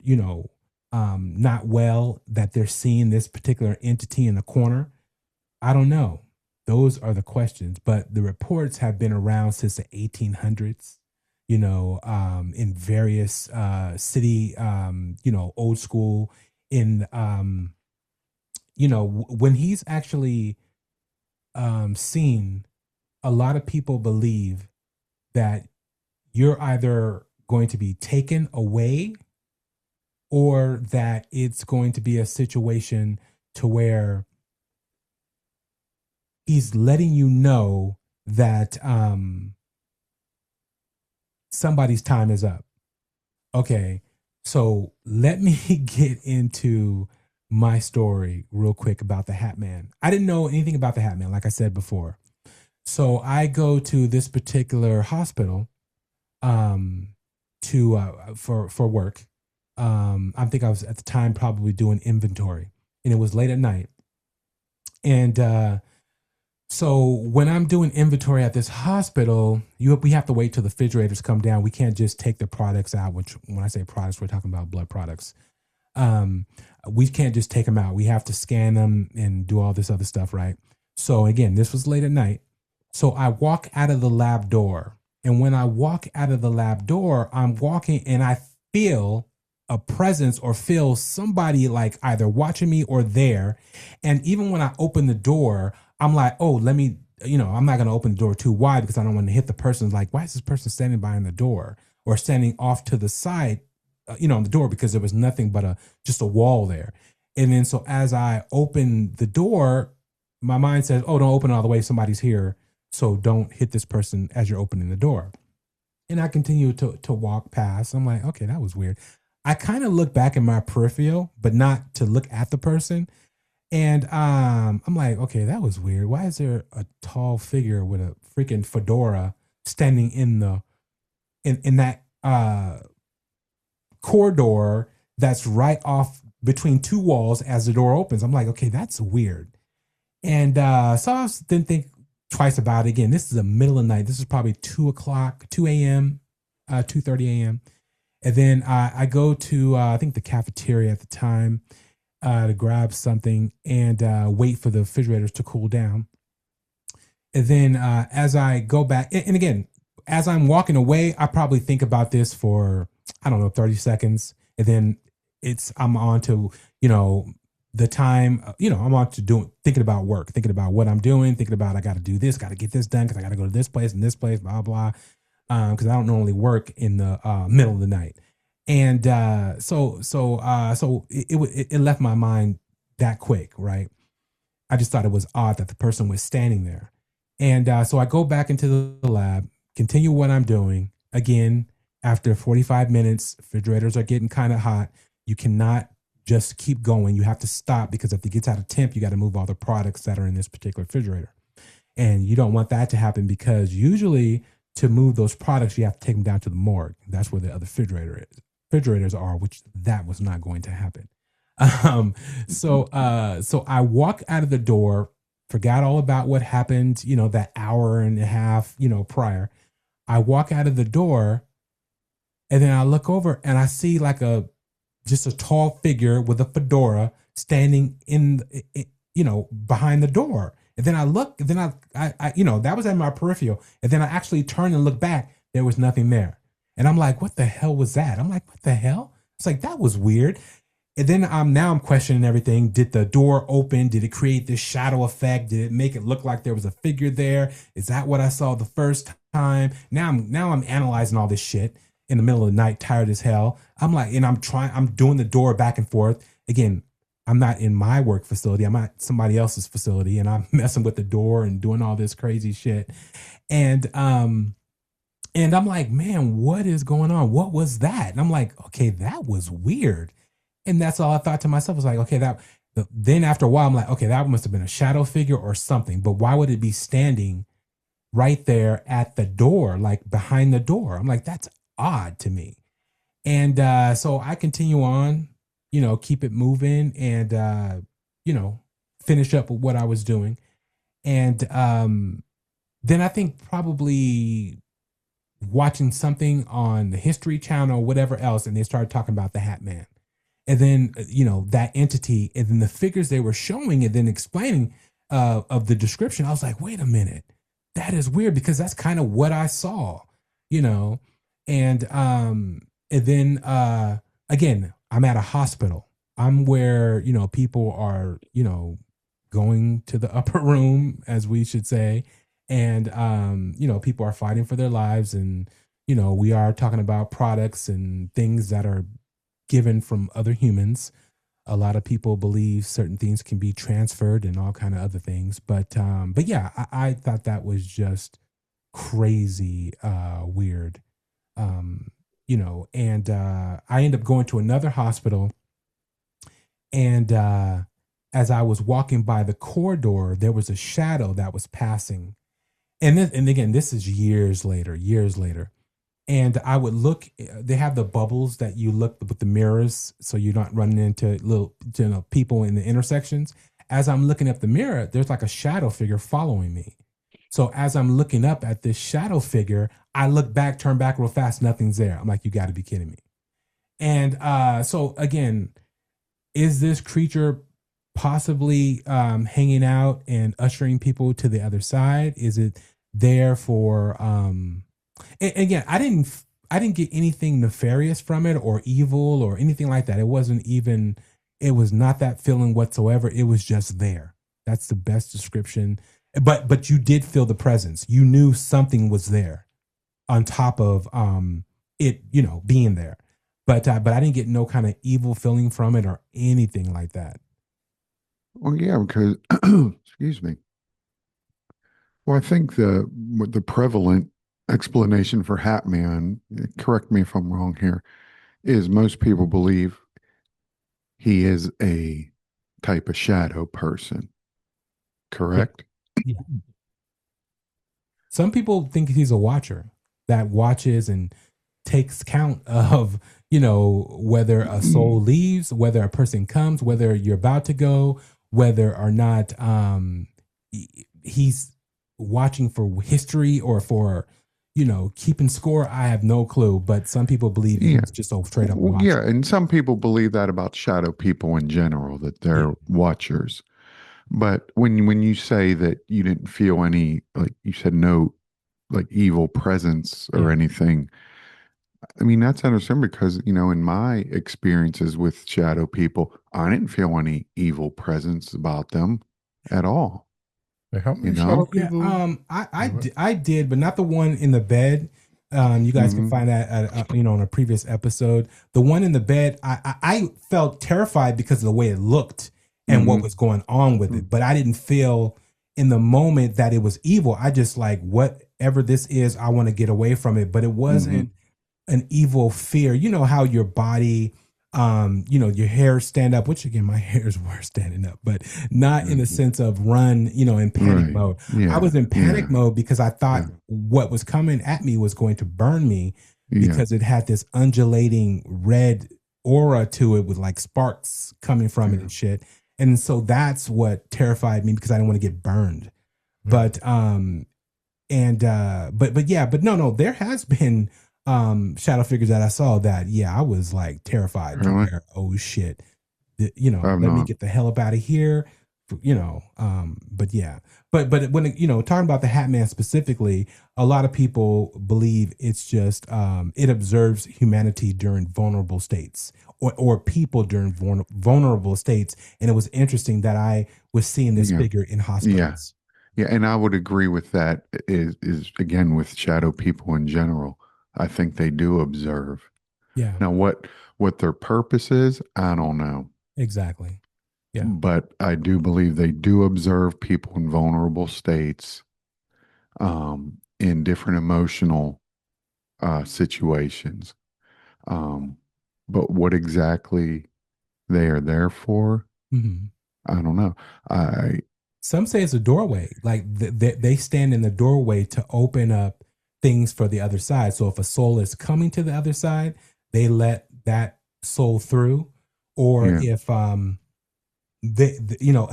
not well, that they're seeing this particular entity in the corner? I don't know. Those are the questions. But the reports have been around since the 1800s, in various city, old school, in when he's actually seen, a lot of people believe that you're either going to be taken away or that it's going to be a situation to where he's letting you know that somebody's time is up. Okay, so let me get into my story real quick about the Hat Man. I didn't know anything about the Hat Man, like I said before. So I go to this particular hospital for work. I think I was at the time probably doing inventory, and it was late at night. And So when I'm doing inventory at this hospital, we have to wait till the refrigerators come down. We can't just take the products out, which when I say products, we're talking about blood products. We can't just take them out. We have to scan them and do all this other stuff, right? So again, this was late at night. So I walk out of the lab door. And when I walk out of the lab door, I'm walking and I feel a presence or feel somebody like either watching me or there. And even when I open the door, I'm like, oh, let me, I'm not going to open the door too wide because I don't want to hit the person. Like, why is this person standing behind the door or standing off to the side, on the door, because there was nothing but just a wall there. And then so as I open the door, my mind says, oh, don't open it all the way. Somebody's here. So don't hit this person as you're opening the door. And I continue to walk past. I'm like, okay, that was weird. I kind of look back in my peripheral, but not to look at the person. And I'm like, okay, that was weird. Why is there a tall figure with a freaking fedora standing in that corridor that's right off between two walls as the door opens? I'm like, okay, that's weird. And so I didn't think twice about it. Again, this is the middle of the night. This is probably 2 a.m., 2:30 a.m. And then I go to, I think, the cafeteria at the time to grab something and wait for the refrigerators to cool down. And then as I go back, and again, as I'm walking away, I probably think about this for, 30 seconds. And then I'm on to, the time, I'm on to thinking about work, thinking about what I'm doing, thinking about I got to do this, got to get this done because I got to go to this place and this place, blah, blah. Because I don't normally work in the middle of the night. And so it left my mind that quick, right? I just thought it was odd that the person was standing there. And so I go back into the lab, continue what I'm doing. Again, after 45 minutes, refrigerators are getting kind of hot. You cannot just keep going. You have to stop because if it gets out of temp, you got to move all the products that are in this particular refrigerator. And you don't want that to happen because usually to move those products, you have to take them down to the morgue. That's where the other refrigerators are, which that was not going to happen. So I walk out of the door, forgot all about what happened, that hour and a half, prior. I walk out of the door and then I look over and I see like just a tall figure with a fedora standing behind the door. And then I look, and then I that was at my peripheral. And then I actually turned and looked back. There was nothing there. And I'm like, what the hell was that? I'm like, what the hell? It's like, that was weird. And then I'm questioning everything. Did the door open? Did it create this shadow effect? Did it make it look like there was a figure there? Is that what I saw the first time? Now I'm analyzing all this shit in the middle of the night, tired as hell. I'm like, and I'm doing the door back and forth. Again, I'm not in my work facility. I'm at somebody else's facility and I'm messing with the door and doing all this crazy shit. And I'm like, man, what is going on? What was that? And I'm like, okay, that was weird. And that's all I thought to myself. I was like, okay, then after a while, I'm like, okay, that must have been a shadow figure or something. But why would it be standing right there at the door, like behind the door? I'm like, that's odd to me. And so I continue on, keep it moving and, finish up with what I was doing. And then I think probably watching something on the History Channel or whatever else, and they started talking about the Hat Man. And then, that entity, and then the figures they were showing and then explaining of the description, I was like, wait a minute, that is weird because that's kind of what I saw, And then again, I'm at a hospital. I'm where, people are, going to the upper room, as we should say. And, people are fighting for their lives. And, we are talking about products and things that are given from other humans. A lot of people believe certain things can be transferred and all kind of other things. But yeah, I thought that was just crazy, weird. And I ended up going to another hospital. And as I was walking by the corridor, there was a shadow that was passing. And again, this is years later. And I would look, they have the bubbles that you look with the mirrors so you're not running into little people in the intersections. as I'm looking at the mirror, there's like a shadow figure following me. So as I'm looking up at this shadow figure, I look back, turn back real fast, nothing's there. I'm like, you got to be kidding me. And so again, is this creature possibly hanging out and ushering people to the other side? Is it there for and again, I didn't get anything nefarious from it or evil or anything like that. It was not that feeling whatsoever. It was just there. That's the best description. But you did feel the presence. You knew something was there on top of it, being there. But I didn't get no kind of evil feeling from it or anything like that. Well, yeah, because excuse me. Well, I think the prevalent explanation for Hat Man, correct me if I'm wrong here, is most people believe he is a type of shadow person. Yeah. Correct? Yeah. Some people think he's a watcher that watches and takes count of, whether a soul leaves, whether a person comes, whether you're about to go, whether or not he's watching for history or for, keeping score. I have no clue, but some people believe Yeah. he's just a straight up Well, watcher. yeah, and some people believe that about shadow people in general, that they're Yeah. watchers. But when you say that you didn't feel any, like you said, no, like evil presence or Yeah. anything, I mean, that's understandable because, in my experiences with shadow people, I didn't feel any evil presence about them at all. Like, how You many shadow know? Yeah, people? I did, but not the one in the bed. You guys can Hmm. find that at on a previous episode. The one in the bed, I felt terrified because of the way it looked and what Hmm. was going on with it. But I didn't feel in the moment that it was evil. I just like whatever this is, I want to get away from it. But it Hmm. wasn't an evil fear. You know how your body, your hairs stand up, which again, my hairs were standing up, but not in the Hmm. sense of run, in panic Right. mode. I Yeah. was in panic Yeah. mode because I thought Yeah. what was coming at me was going to burn me Yeah. because it had this undulating red aura to it with like sparks coming from it Yeah. and shit. And so that's what terrified me because I didn't want to get burned. Yeah. But but yeah, but no, there has been shadow figures that I saw that I was like terrified to Really? where, oh shit, I've let me not. get the hell up out of here. But yeah, but when talking about the Hat Man specifically, a lot of people believe it's just it observes humanity during vulnerable states or people during vulnerable states. And it was interesting that I was seeing this Yeah. figure in Yeah. hospitals. Yeah, and I would agree with that. Is again with shadow people in general. I think they do observe. Yeah, Now, what their purpose is, I don't know, exactly. Yeah. but I do believe they do observe people in vulnerable states, in different emotional situations. Um, but what exactly they are there for, Mhm. I don't know. I Some say it's a doorway. Like they stand in the doorway to open up things for the other side. So if a soul is coming to the other side, they let that soul through. Or Yeah, if a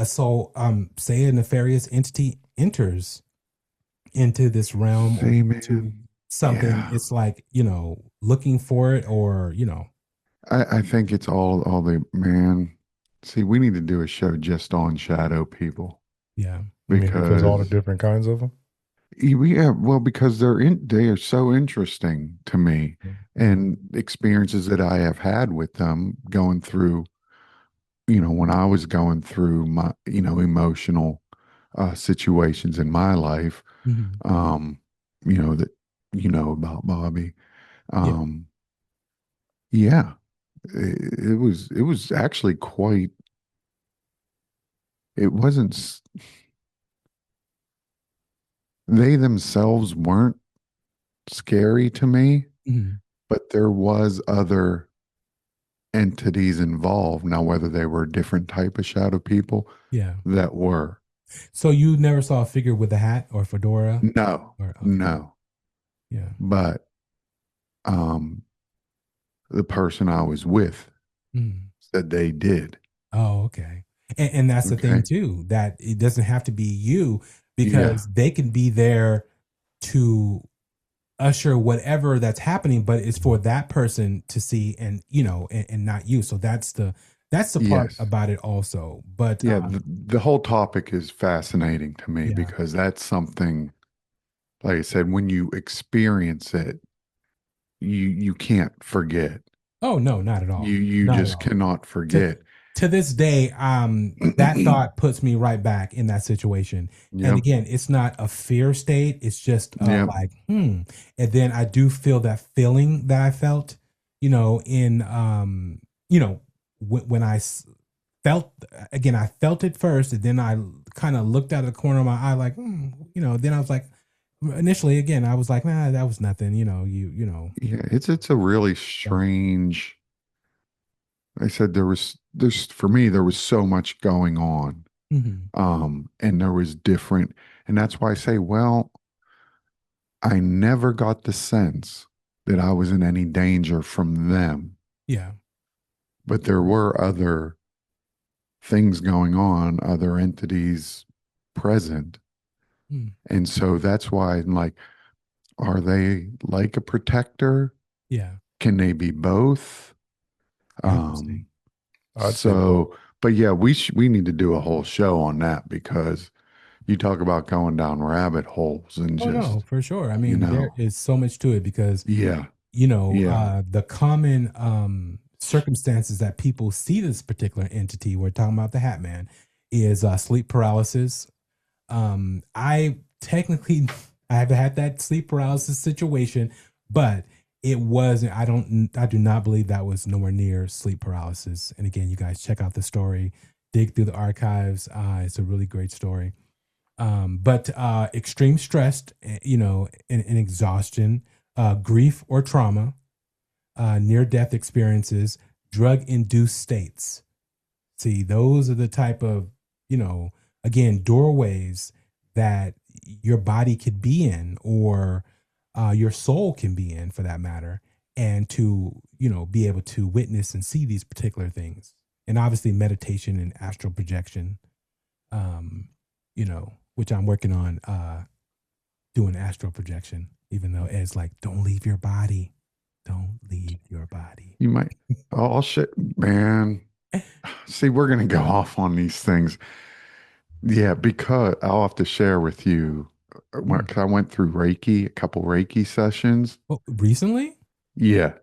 soul say a nefarious entity enters into this realm or see, into man, something, yeah. it's like, looking for it or, I think it's all the man. See, we need to do a show just on shadow people yeah. I mean, because all the because different kinds of them. yeah, well, because they are so interesting to me, Mhm. and experiences that I have had with them going through, when I was going through my, emotional situations in my life, Mhm. um, that about Bobby. Yeah. Um, yeah, it was actually quite. It wasn't. They themselves weren't scary to me, Mhm. but there was other entities involved. Now, whether they were a different type of shadow people Yeah. that were. So you never saw a figure with a hat or fedora? No, Or okay. no. Yeah. But um the person I was with Mhm. said they did. Oh, okay. And that's the thing Okay. too, that it doesn't have to be you, Yeah. because they can be there to usher whatever that's happening, but it's for that person to see, and and not you. So that's the part Yes. about it also. But Yeah. The whole topic is fascinating to me yeah. because that's something, like I said, when you experience it, you can't forget. Oh no, not at all. You Not at just all. cannot To forget. to this day, that thought puts me right back in that situation. And Yep. again, it's not a fear state. It's just Yep. like, And then I do feel that feeling that I felt, in when felt, again, I felt it first, and then I kind of looked out of the corner of my eye, like, then I was like, initially, again, I was like, nah, that was nothing, Yeah. It's a really strange. I said there's for me there was so much going on. Mhm. And there was different, and that's why I say, well, I never got the sense that I was in any danger from them, Yeah. but there were other things going on, other entities present. Mm. And so that's why I'm like, are they like a protector? Yeah. Can they be both? Interesting. I'd say both. So, but yeah, we need to do a whole show on that because you talk about going down rabbit holes and Oh no, just, for sure. I you mean, there know, is so much to it because yeah, yeah, the common circumstances that people see this particular entity, we're talking about the Hat Man, is sleep paralysis. I technically I have had that sleep paralysis situation, but it wasn't. I do not believe that was nowhere near sleep paralysis. And again, you guys check out the story, dig through the archives. It's a really great story. But extreme stress, and exhaustion, grief or trauma, near death experiences, drug induced states. See, those are the type of, again, doorways that your body could be in, or your soul can be in, for that matter, and to, be able to witness and see these particular things. And obviously, meditation and astral projection, which I'm working on doing astral projection, even though Ed's like, don't leave your body. Don't leave your body. you might. Oh shit, man. See, we're gonna go off on these things. Yeah, because I'll have to share with you. Hmm. 'Cause I went through Reiki, a couple Reiki sessions. Oh, recently? Yeah,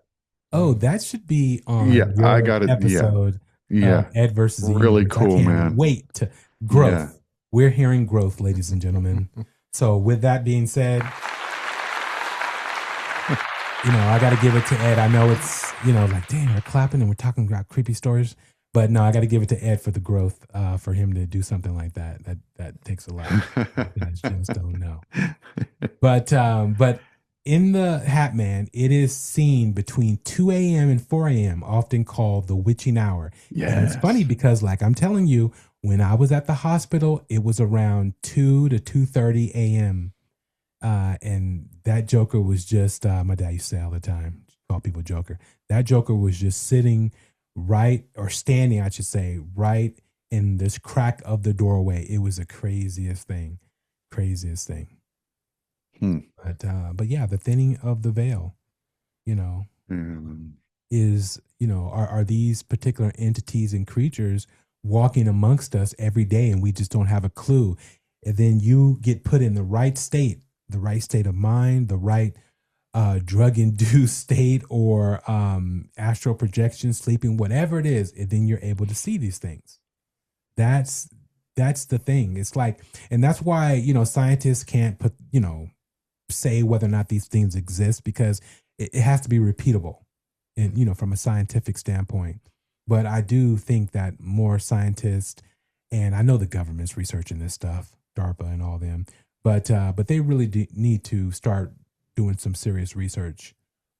Oh, that should be yeah, on I your got it. Yeah, episode of yeah, Ed versus the really Universe. I cool, can't man. wait to Yeah, growth. We're hearing growth, ladies and gentlemen. So, with that being said, I got to give it to Ed. I know it's, like, damn, we're clapping and we're talking about creepy stories, but no, I got to give it to Ed for the growth, for him to do something like that. That takes a lot. You guys just don't know. But in the Hat Man, it is seen between 2 a.m. and 4 a.m., often called the witching hour. And it's funny yes. because, like I'm telling you, when I was at the hospital, it was around 2 to 2:30 a.m. And that Joker was just, my dad used to say all the time, call people Joker. That Joker was just sitting right, or standing, I should say, right in this crack of the doorway. It was the craziest thing. Craziest thing. Hmm. But yeah, the thinning of the veil, you know, Um, is, are these particular entities and creatures walking amongst us every day, and we just don't have a clue. And then you get put in the right state of mind, the right drug induced state, or astral projection, sleeping, whatever it is, and then you're able to see these things. That's the thing. It's like, and that's why, scientists can't put, say whether or not these things exist, because it has to be repeatable, and from a scientific standpoint. But I do think that more scientists, and I know the government's researching this stuff, DARPA and all them, but they really do need to start doing some serious research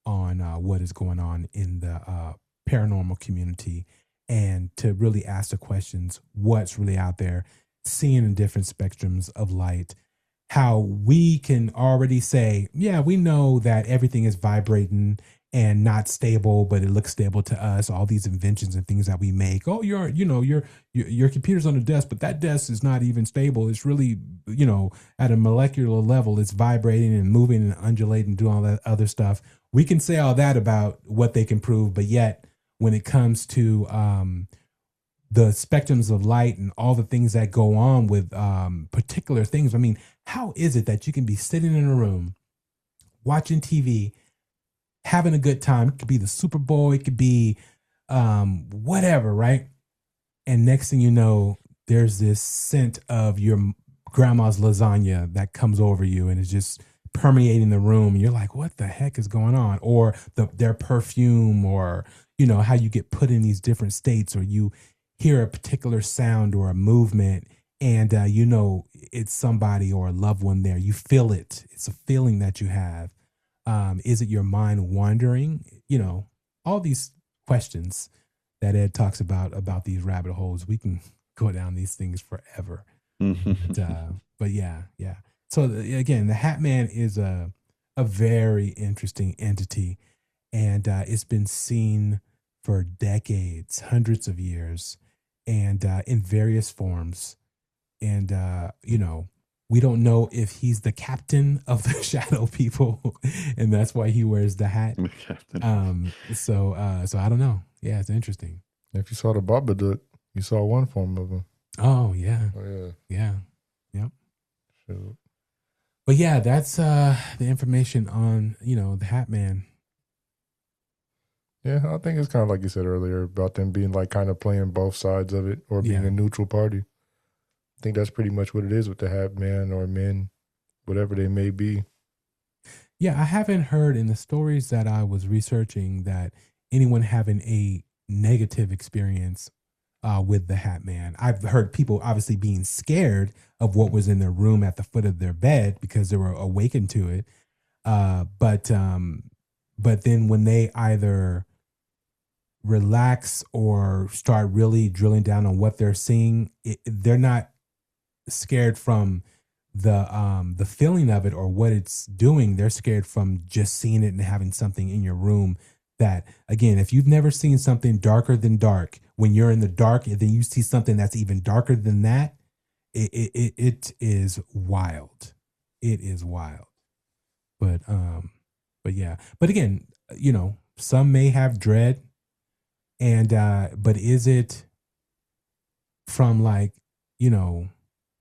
on what is going on in the paranormal community, and to really ask the questions, what's really out there, seeing in different spectrums of light, how we can already say, yeah, we know that everything is vibrating and not stable, but it looks stable to us. All these inventions and things that we make. Oh, your computer's on the desk, but that desk is not even stable. It's really, at a molecular level, it's vibrating and moving and undulating and doing all that other stuff. We can say all that about what they can prove, but yet when it comes to the spectrums of light and all the things that go on with particular things. I mean, how is it that you can be sitting in a room watching TV, having a good time? It could be the Super Bowl, it could be whatever, right? And next thing you know, there's this scent of your grandma's lasagna that comes over you and is just permeating the room. And you're like, what the heck is going on? Or their perfume, or, how you get put in these different states, or you hear a particular sound or a movement, and it's somebody or a loved one there. You feel it. It's a feeling that you have. Is it your mind wandering? All these questions that Ed talks about these rabbit holes. We can go down these things forever. But yeah. So again, the Hat Man is a very interesting entity, and it's been seen for decades, hundreds of years, and in various forms. And we don't know if he's the captain of the shadow people, and that's why he wears the hat. So I don't know. Yeah, it's interesting. If you saw the Babadook, you saw one form of him. Oh yeah. Yep. Sure. But yeah, that's the information on the Hat Man. Yeah, I think it's kind of like you said earlier about them being like kind of playing both sides of it, or being a neutral party. I think that's pretty much what it is with the Hat Man or men, whatever they may be. Yeah, I haven't heard in the stories that I was researching that anyone having a negative experience with the Hat Man. I've heard people obviously being scared of what was in their room at the foot of their bed because they were awakened to it. But then when they either relax or start really drilling down on what they're seeing, they're not scared from the feeling of it or what it's doing. They're scared from just seeing it and having something in your room that, again, if you've never seen something darker than dark, when you're in the dark and then you see something that's even darker than that, it is wild. It is wild. But yeah. But again, some may have dread, and but is it from like,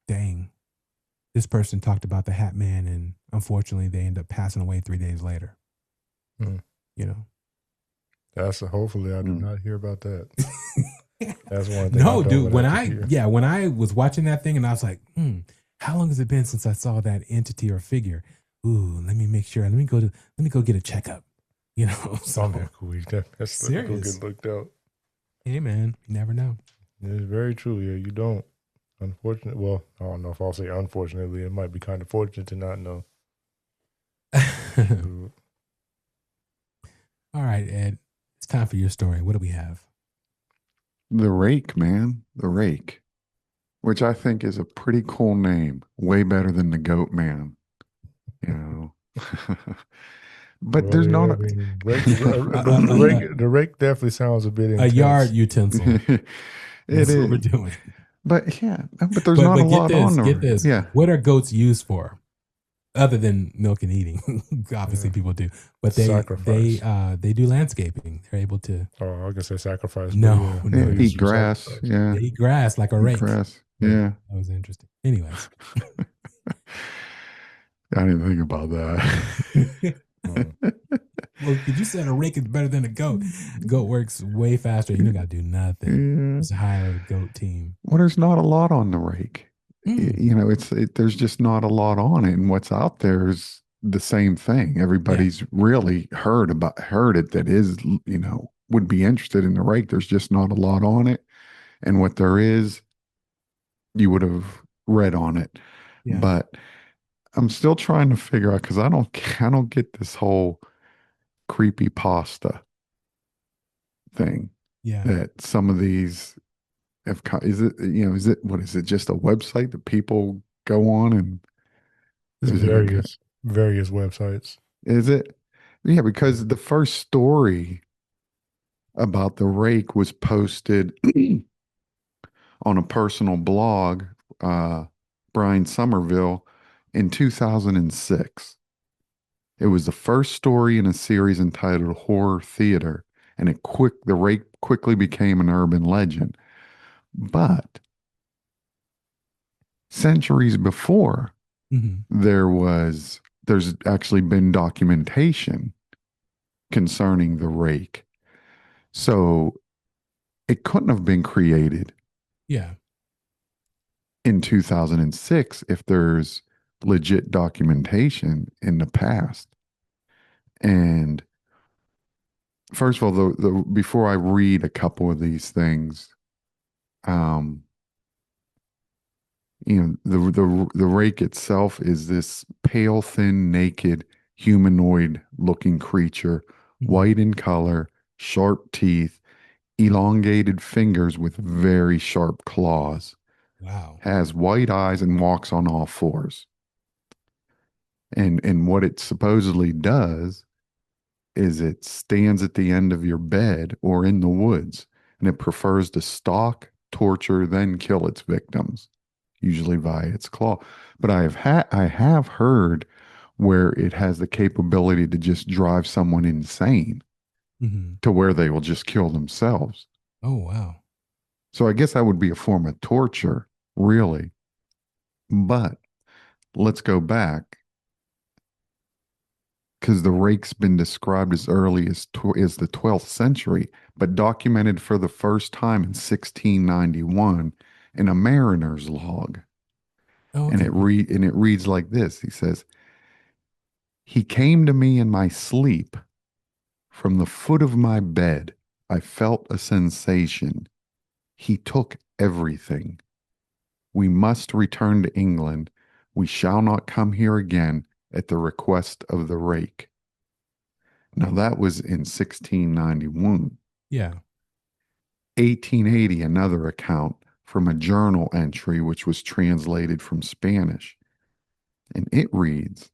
dang, this person talked about the Hat Man and unfortunately they end up passing away 3 days later. That's hopefully I do not hear about that. That's one thing. No, dude, when I was watching that thing and I was like, how long has it been since I saw that entity or figure? Ooh, let me make sure. Let me go get a checkup. So cool. That's serious. Go get looked out. Hey man, you never know. It's very true. Yeah, you don't. Unfortunately, well, I don't know if I'll say unfortunately. It might be kind of fortunate to not know. All right, Ed. It's time for your story. What do we have? The Rake, man. The Rake. Which I think is a pretty cool name. Way better than the Goat Man. But there's not a... the rake definitely sounds a bit intense. A yard utensil. That's what we're doing. But yeah, but there's not a lot on there. Get this. Yeah. What are goats used for? Other than milk and eating, obviously people do, but they do landscaping. They're able to. Oh, I was gonna say sacrifice. No, eat grass. Yeah, they eat grass like a rake. Grass. Yeah, that was interesting. Anyways, I didn't think about that. Well, because you said a rake is better than a goat. Goat works way faster. You don't got to do nothing. Just hire a goat team. Well, there's not a lot on the rake. There's just not a lot on it, and what's out there is the same thing. Everybody's really heard it that is, would be interested in the rake. There's just not a lot on it, and what there is, you would have read on it. Yeah. But I'm still trying to figure out, because I don't get this whole creepy pasta thing. Yeah, that some of these. Is it just a website that people go on and various websites? Is it? Yeah, because the first story about the rake was posted on a personal blog, Brian Somerville, in 2006. It was the first story in a series entitled Horror Theater, and the rake quickly became an urban legend. But centuries before, Hmm. there's actually been documentation concerning the rake. So it couldn't have been created Yeah. in 2006 if there's legit documentation in the past. And first of all, before I read a couple of these things, um, the rake itself is this pale, thin, naked, humanoid-looking creature, Hmm. white in color, sharp teeth, elongated fingers with very sharp claws, Wow. has white eyes, and walks on all fours. And what it supposedly does is it stands at the end of your bed or in the woods, and it prefers to stalk, torture, then kill its victims, usually via its claw. But I have heard where it has the capability to just drive someone insane Hmm. to where they will just kill themselves. Oh, wow. So I guess that would be a form of torture, really. But let's go back because the rake's been described as early as the 12th century, but documented for the first time in 1691 in a mariner's log. Oh, And okay. it reads like this. He says, "He came to me in my sleep. From the foot of my bed, I felt a sensation. He took everything. We must return to England. We shall not come here again at the request of the rake." Now that was in 1691. Yeah. 1880, another account from a journal entry which was translated from Spanish. And it reads,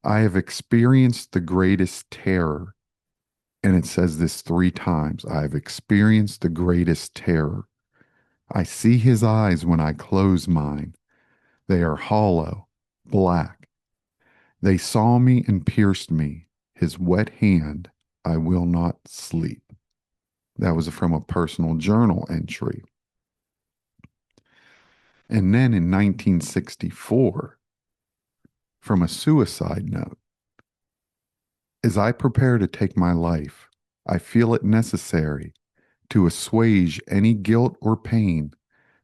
"I have experienced the greatest terror." And it says this three times. "I have experienced the greatest terror. I see his eyes when I close mine. They are hollow, black. They saw me and pierced me. His wet hand, I will not sleep." That was from a personal journal entry. And then in 1964, from a suicide note, "As I prepare to take my life, I feel it necessary to assuage any guilt or pain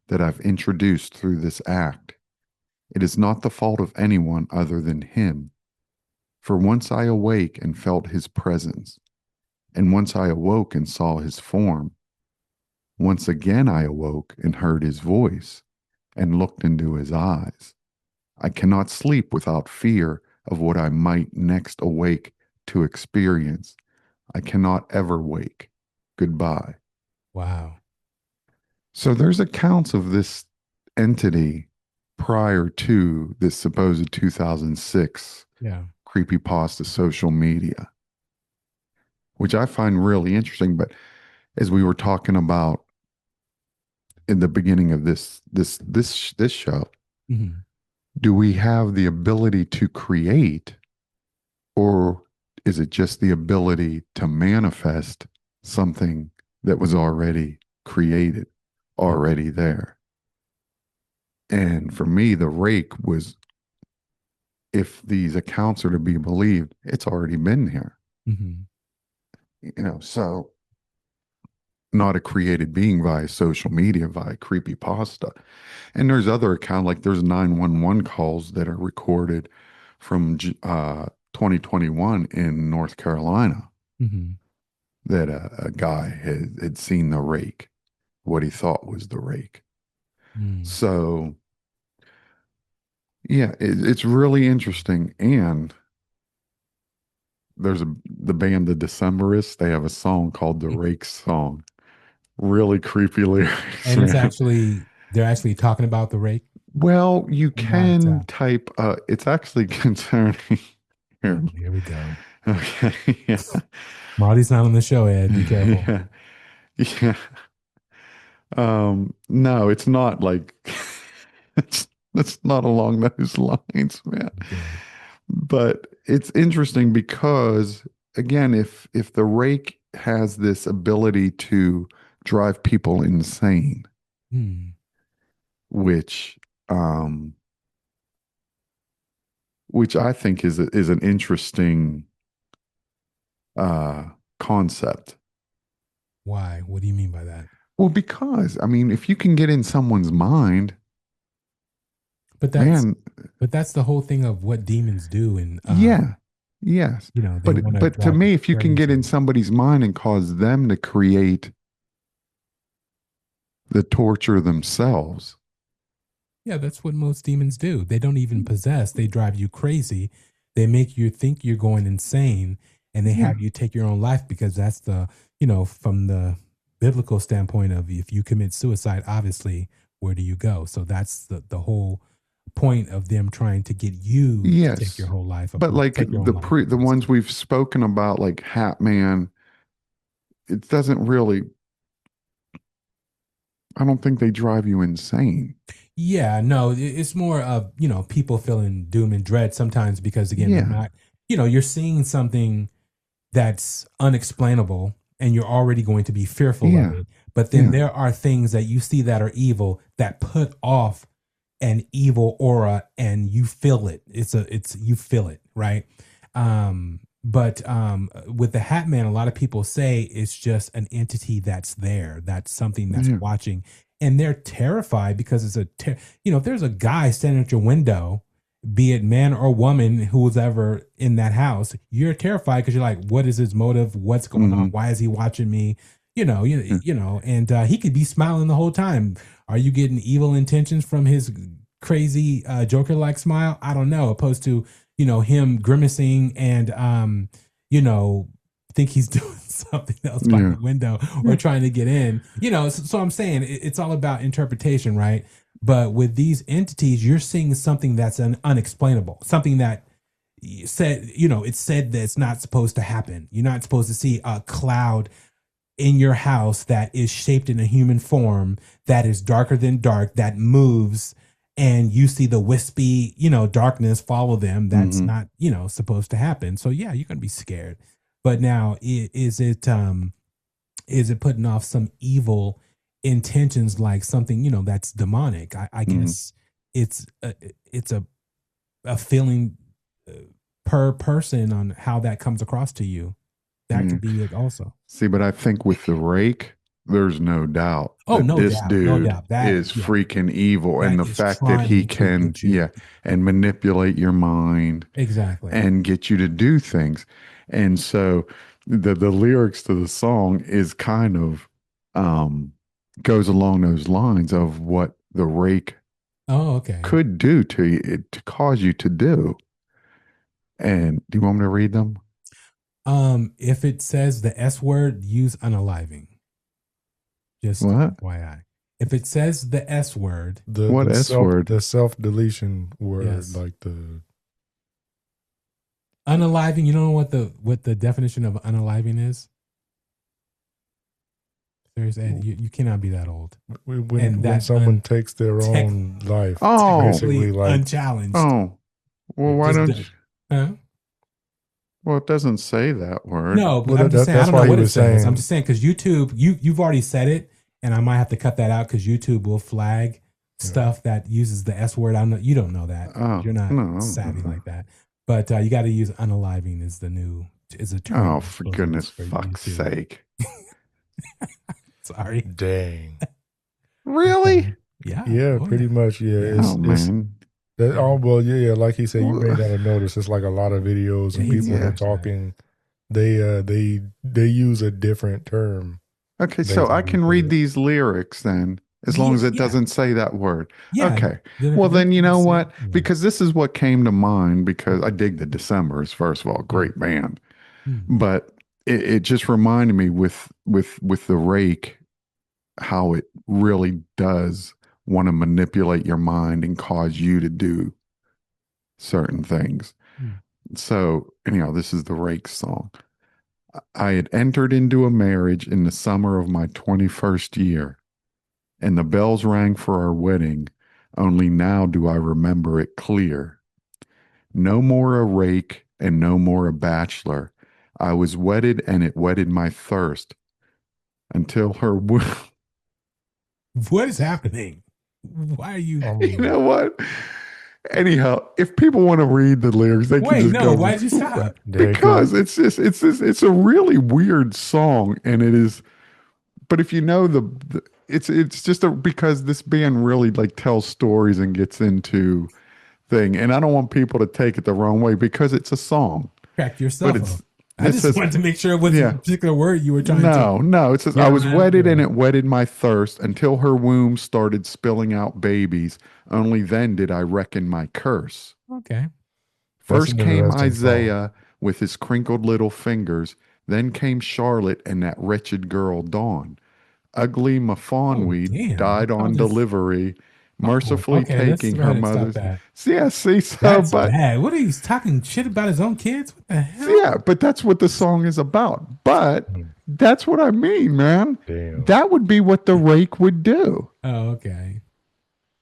that I've introduced through this act. It is not the fault of anyone other than him. For once I awake and felt his presence, and once I awoke and saw his form, once again I awoke and heard his voice and looked into his eyes. I cannot sleep without fear of what I might next awake to experience. I cannot ever wake. Goodbye." Wow. So there's accounts of this entity prior to this supposed 2006 Yeah. creepypasta social media, which I find really interesting. But as we were talking about in the beginning of this show, Hmm. do we have the ability to create, or is it just the ability to manifest something that was already created, already there? And for me, the rake was, if these accounts are to be believed, it's already been here. Hmm. So not a created being via social media, via creepypasta. And there's other account, like there's 911 calls that are recorded from 2021 in North Carolina Hmm. that a guy had seen the rake, what he thought was the rake. Mm. So yeah, it's really interesting. And there's the band The Decemberists, they have a song called The Rake Song. Really creepy lyrics, And it's man. actually, they're actually talking about the rake. Well, you Not, can type, it's actually concerning. Here, oh, here we go. Okay. Yeah. Marty's not on the show, Ed. Be careful. Yeah. Yeah. No, it's not like it's not along those lines, man. Okay. But it's interesting because again, if the rake has this ability to drive people insane, Hmm. which um which I think is an interesting uh concept. Why? What do you mean by that? Well, because I mean, if you can get in someone's mind, But that's man, but that's the whole thing of what demons do, and yeah, yes. they want to But to drive you me, if you can get in crazy. somebody's mind and cause them to create the torture themselves, Yeah, that's what most demons do. They don't even possess. They drive you crazy. They make you think you're going insane, and they yeah, have you take your own life because that's the, from the biblical standpoint of if you commit suicide, obviously, where do you go? So that's the whole point of them trying to get you to take your yes. whole life, But like take your own life. the ones we've spoken about, like Hat Man, it doesn't really. I don't think they drive you insane. Yeah, no, it's more of, people feeling doom and dread sometimes because again, they're Yeah, not, you're seeing something that's unexplainable and you're already going to be fearful of yeah, it. But then yeah. there are things that you see that are evil that put off an evil aura and you feel it. You feel it, right? But with the Hat Man, a lot of people say it's just an entity that's there, that's something that's Yeah. watching, and they're terrified because if there's a guy standing at your window, be it man or woman who's ever in that house, you're terrified because you're like, what is his motive? What's going on? Hmm. Why is he watching me? Yeah. And he could be smiling the whole time. Are you getting evil intentions from his crazy Joker like smile? I don't know. Opposed to him grimacing and think he's doing something else by Yeah. the window or Yeah. trying to get in. So I'm saying it's all about interpretation, right? But with these entities, you're seeing something that's unexplainable, something that it's said that it's not supposed to happen. You're not supposed to see a cloud in your house that is shaped in a human form, that is darker than dark, that moves, and you see the wispy, darkness follow them. That's Hmm. not, supposed to happen. So yeah, you're gonna be scared. But now, is it putting off some evil intentions, like something that's demonic? I Hmm. guess it's a feeling uh, per person on how that comes across to you. That Yeah. could be it also. See, but I think with the rake, there's no doubt Oh, that no this doubt, no dude doubt. That is yeah, freaking evil. And that the is fact that he trying to can, get you yeah, and manipulate your mind exactly. and get you to do things. And so the lyrics to the song is kind of goes along those lines of what the rake Oh, okay. could do to you to cause you to do. And do you want me to read them? If it says the S word, use unaliving. Just What? FYI. If it says the S word, The What the S self word? the self deletion word, yes, like the unaliving. You don't know what the definition of unaliving is? There's Ed. You cannot be that old. And when that someone takes their tech, own life, Oh, basically technically like unchallenged. oh. Well, why Just don't you? huh? Well, it doesn't say that word. No, but well I'm just saying I that's don't know why he what it was says. I'm saying just saying because YouTube, you've already said it, and I might have to cut that out because YouTube will flag yeah. stuff that uses the S word. I know you don't know that. Oh, You're not no. savvy like that. But you got to use unaliving is a term Oh, you're for supposed to use goodness for fuck's YouTube. sake. Sorry. Dang. Really? Yeah. Yeah, Oh pretty yeah. much. Yeah, Yeah. Oh, it's man. that. Yeah. Oh well, yeah, yeah. Like he said, you may Well, not have noticed. It's like a lot of videos Yeah. and He people didn't are yeah. mention that. talking. They use a different term Okay, so I basically can for read it. these lyrics then, as long Yeah. as it Yeah. doesn't say that word. Yeah. Okay. Then if Well, it then you doesn't know say, what? yeah. Because this is what came to mind because I dig the Decembers, first of all, Yeah. great band. Hmm. But it just reminded me with the rake how it really does want to manipulate your mind and cause you to do certain things. Hmm. So, anyhow, this is the Rake song. I had entered into a marriage in the summer of my 21st year, and the bells rang for our wedding. Only now do I remember it clear. No more a rake and no more a bachelor. I was wedded and it whetted my thirst until her What is happening? Why are you? you know what? Anyhow, if people want to read the lyrics, they can Wait, just no. go Why'd you stop? There it because goes. it's a really weird song, and it is. But if you know it's just because this band really like tells stories and gets into thing, and I don't want people to take it the wrong way because it's a song, Crack but yourself up. I it just says wanted to make sure it was a yeah. particular word you were trying to No, it says, I get was around. wedded and Yeah. it whetted my thirst until her womb started spilling out babies. Only then did I reckon my curse. Okay. That's First an came interesting song. Isaiah with his crinkled little fingers. Then came Charlotte and that wretched girl Dawn. Ugly Oh, Mafonweed damn. died on Y'all just. delivery, Oh, mercifully okay. Let's taking go her ahead and stop mother's. that. Yeah, see, so, That's but bad. What are you talking shit about his own kids? What the hell? yeah, but that's what the song is about. But Mm, that's what I mean, man. damn. That would be what the rake would do. Oh, okay.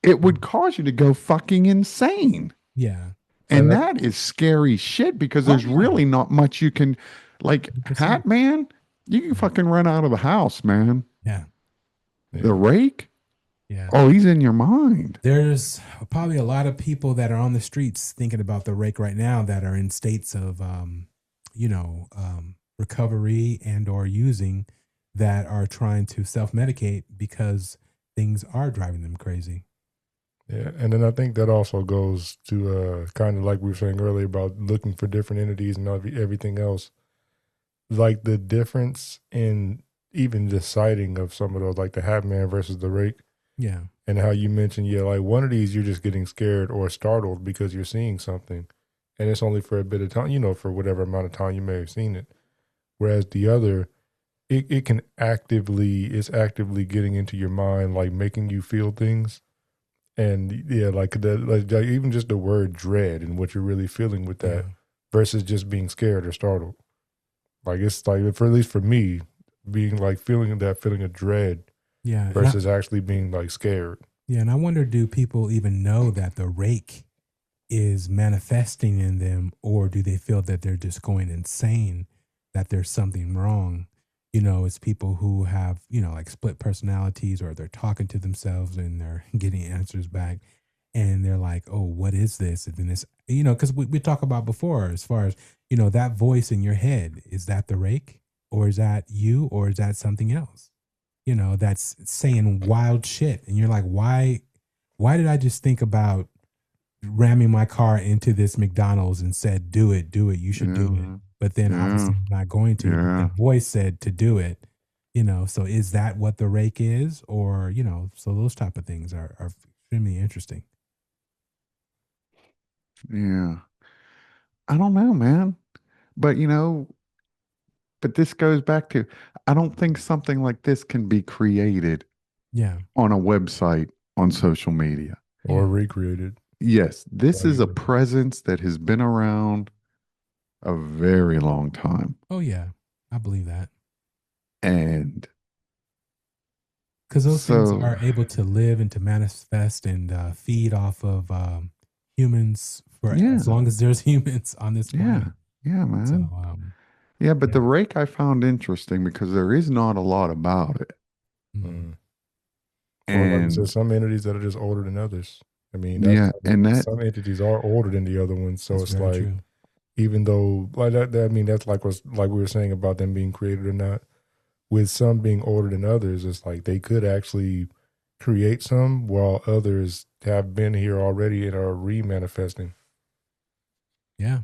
It would cause you to go fucking insane. Yeah. And That, that is scary shit because Oh there's yeah. really not much you can, like, 100%. Hat Man, you can fucking run out of the house, man. Yeah. The yeah. rake, Yeah. oh, he's in your mind. There's probably a lot of people that are on the streets thinking about the rake right now that are in states of recovery and or using that are trying to self-medicate because things are driving them crazy. Yeah, and then I think that also goes to kind of like we were saying earlier about looking for different entities and everything else. Like the difference in even the sighting of some of those, like the Hat Man versus the Rake, Yeah. and how you mentioned, yeah, like one of these you're just getting scared or startled because you're seeing something, and it's only for a bit of time, for whatever amount of time you may have seen it. Whereas the other, it can it's actively getting into your mind, like making you feel things. And yeah, like even just the word dread and what you're really feeling with Yeah. that versus just being scared or startled. Like it's like, for at least for me, being like feeling that feeling of dread Yeah. versus actually being like scared. Yeah, and I wonder, do people even know that the rake is manifesting in them, or do they feel that they're just going insane, that there's something wrong? It's people who have, like split personalities, or they're talking to themselves and they're getting answers back. And they're like, oh, what is this? And then it's, because we talked about before, as far as, that voice in your head, is that the rake? Or is that you? Or is that something else? That's saying wild shit. And you're like, why did I just think about ramming my car into this McDonald's and said, do it, you should do it. Yeah, But then yeah, obviously I'm not going to. But yeah. the voice said to do it, so is that what the rake is? Or, so those type of things are extremely interesting. Yeah. I don't know, man. But but this goes back to I don't think something like this can be created Yeah. on a website on social media. Or Yeah. recreated. Yes, this Right. is a presence that has been around a very long time. Oh yeah. I believe that. And Because those things so, are able to live and to manifest and feed off of humans for yeah, as long as there's humans on this planet. yeah, So, man. Yeah, but yeah. the rake I found interesting because there is not a lot about it. Mm. Or like you said, And some entities that are just older than others. I mean, yeah, and that, some entities are older than the other ones. So That's it's very like, true. even though like I mean, that's like like we were saying about them being created or not. With some being older than others, it's like they could actually create some, while others have been here already and are re-manifesting. Yeah.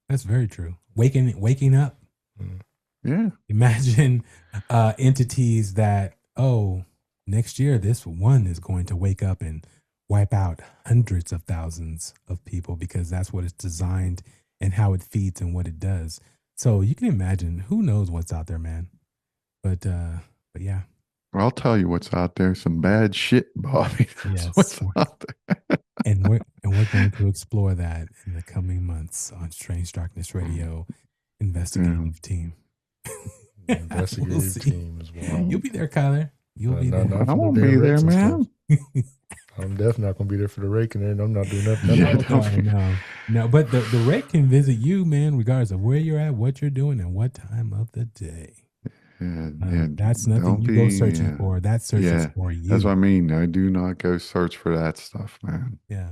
That's very true. Waking up. Mm. yeah, Imagine entities that, oh, next year this one is going to wake up and wipe out hundreds of thousands of people because that's what it's designed and how it feeds and what it does. So you can imagine, who knows what's out there, man. But yeah. I'll tell you what's out there. Some bad shit, Bobby. That's Yes. what's out there. And we're going to explore that in the coming months on Strange Darkness Radio Yeah. investigative team. The We'll investigative see. team as well. You'll be there, Kyler. You'll be there. Not I for the won't damn be there, rakes and man. stuff. I'm definitely not gonna be there for the raking, and I'm not doing nothing. Yeah, else. don't be- No. But the rake can visit you, man, regardless of where you're at, what you're doing, and what time of the day. yeah, That's nothing don't you be. go searching for. That searches Yeah, for you. that's what I mean. I do not go search for that stuff, man. Yeah.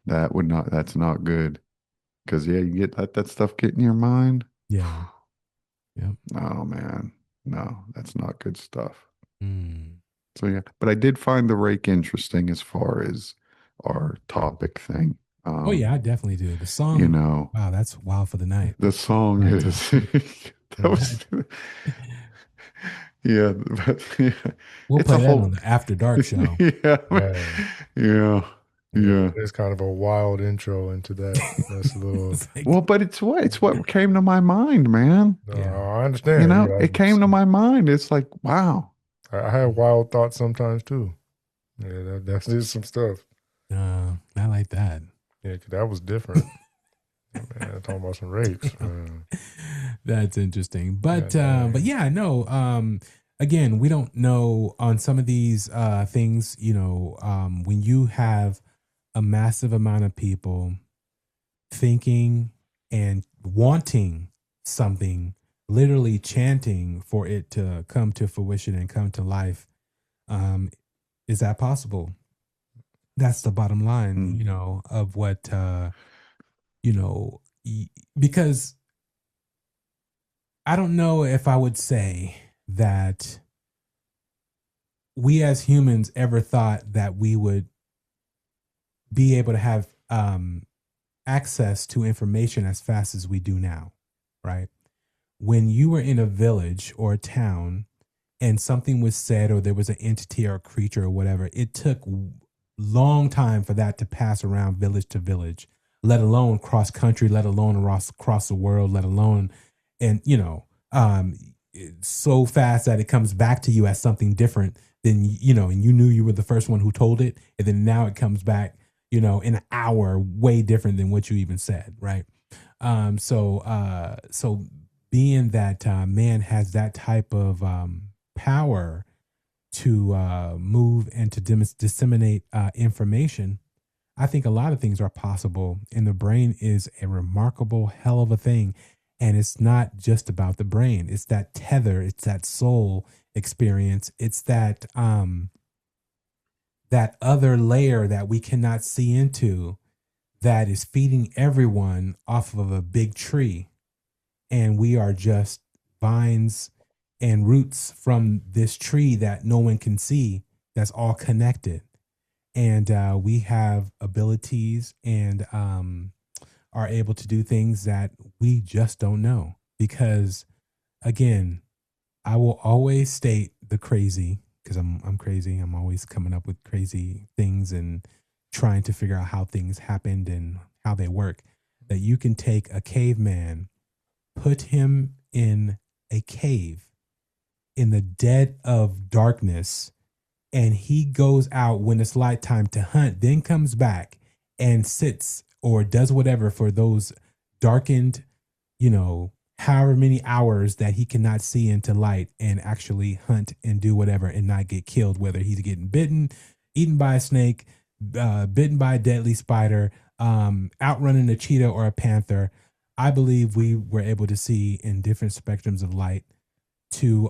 That's not good. Because yeah, you let that stuff get in your mind. Yeah. Yep. Oh man, no, that's not good stuff. Mm. So yeah, but I did find the rake interesting as far as our topic thing. Oh yeah, I definitely do. The song, You know, wow, that's wild for the night. the song Right. is that was yeah, but, yeah, We'll it's a play that on whole the After Dark show. yeah, Yeah. yeah, yeah. It's kind of a wild intro into that. That's a little. It's like, Well, but it's what came to my mind, man. Yeah. I understand. You know, Yeah, it came to my mind. It's like, wow. I have wild thoughts sometimes too. Yeah, that's just some stuff. not like that. Yeah, 'cause that was different. Man, talking about some rakes. That's interesting. But Yeah, yeah, no. Again, we don't know on some of these things, when you have a massive amount of people thinking and wanting something, literally chanting for it to come to fruition and come to life. Is that possible? That's the bottom line, of what, because I don't know if I would say that we as humans ever thought that we would be able to have access to information as fast as we do now, right? When you were in a village or a town and something was said or there was an entity or a creature or whatever, it took long time for that to pass around village to village, let alone cross country, let alone across the world, let alone, and so fast that it comes back to you as something different than, and you knew you were the first one who told it. And then now it comes back, in an hour, way different than what you even said. Right. So being that man has that type of power to move and to disseminate information, I think a lot of things are possible. And the brain is a remarkable hell of a thing. And it's not just about the brain. It's that tether. It's that soul experience. It's that that other layer that we cannot see into that is feeding everyone off of a big tree. And we are just vines and roots from this tree that no one can see, that's all connected. And we have abilities and are able to do things that we just don't know. Because again, I will always state the crazy, because I'm crazy. I'm always coming up with crazy things and trying to figure out how things happened and how they work. That you can take a caveman, put him in a cave in the dead of darkness, and he goes out when it's light time to hunt, then comes back and sits or does whatever for those darkened, however many hours that he cannot see into light, and actually hunt and do whatever and not get killed, whether he's getting bitten, eaten by a snake, bitten by a deadly spider, outrunning a cheetah or a panther. I believe we were able to see in different spectrums of light to,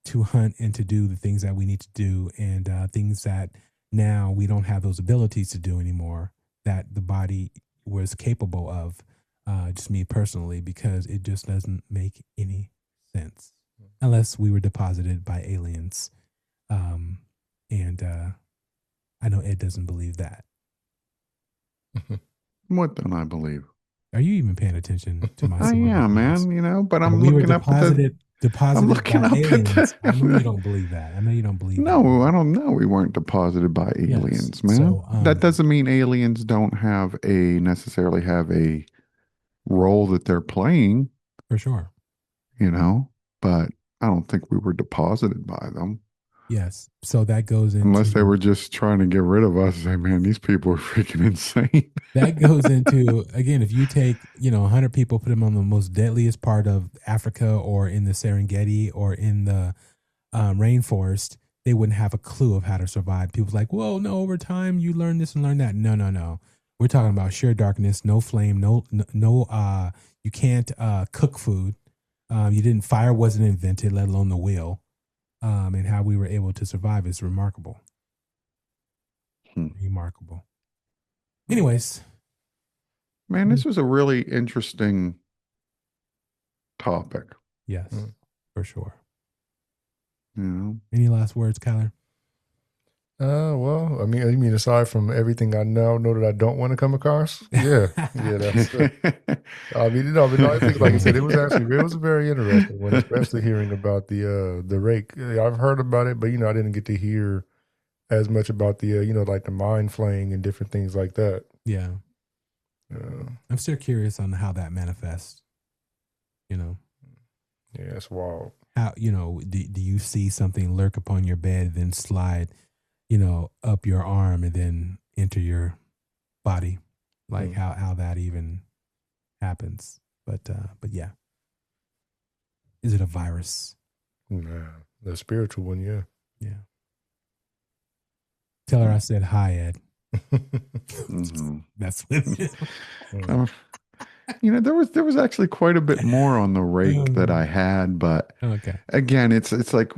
to hunt and to do the things that we need to do, and things that now we don't have those abilities to do anymore, that the body was capable of. Just me personally, because it just doesn't make any sense unless we were deposited by aliens. And I know Ed doesn't believe that. What don't I believe? Are you even paying attention to my? I am, man. But I'm we were looking up at the. deposited I'm looking by up aliens. at I know you the. don't believe that. I know you don't believe that. No, I don't know. We weren't deposited by aliens, man. So, that doesn't mean aliens don't necessarily have a role that they're playing, for sure. but I don't think we were deposited by them. Yes. So that goes into, unless they were just trying to get rid of us. Say, man, these people are freaking insane. that goes into, again, if you take, 100 people, put them on the most deadliest part of Africa or in the Serengeti or in the rainforest, they wouldn't have a clue of how to survive. People's like, well, no, over time you learn this and learn that. No, no, no. We're talking about sheer darkness, no flame, no, you can't cook food. Fire wasn't invented, let alone the wheel. And how we were able to survive is remarkable. Remarkable. Anyways. Man, this was a really interesting topic. Yes, for sure. You know? Any last words, Kyler? Well, I mean, aside from everything I now know that I don't want to come across, yeah, that's. I think, like I said, it was very interesting one, especially hearing about the rake. I've heard about it, but I didn't get to hear as much about the like the mind flaying and different things like that. Yeah, I'm still curious on how that manifests. Yeah, it's wild. How do you see something lurk upon your bed, then slide? Up your arm and then enter your body, like how that even happens. But yeah, is it a virus? Nah, the spiritual one, yeah. Yeah. Tell her I said hi, Ed. That's what it is. There was actually quite a bit more on the rake that I had, but again, it's like,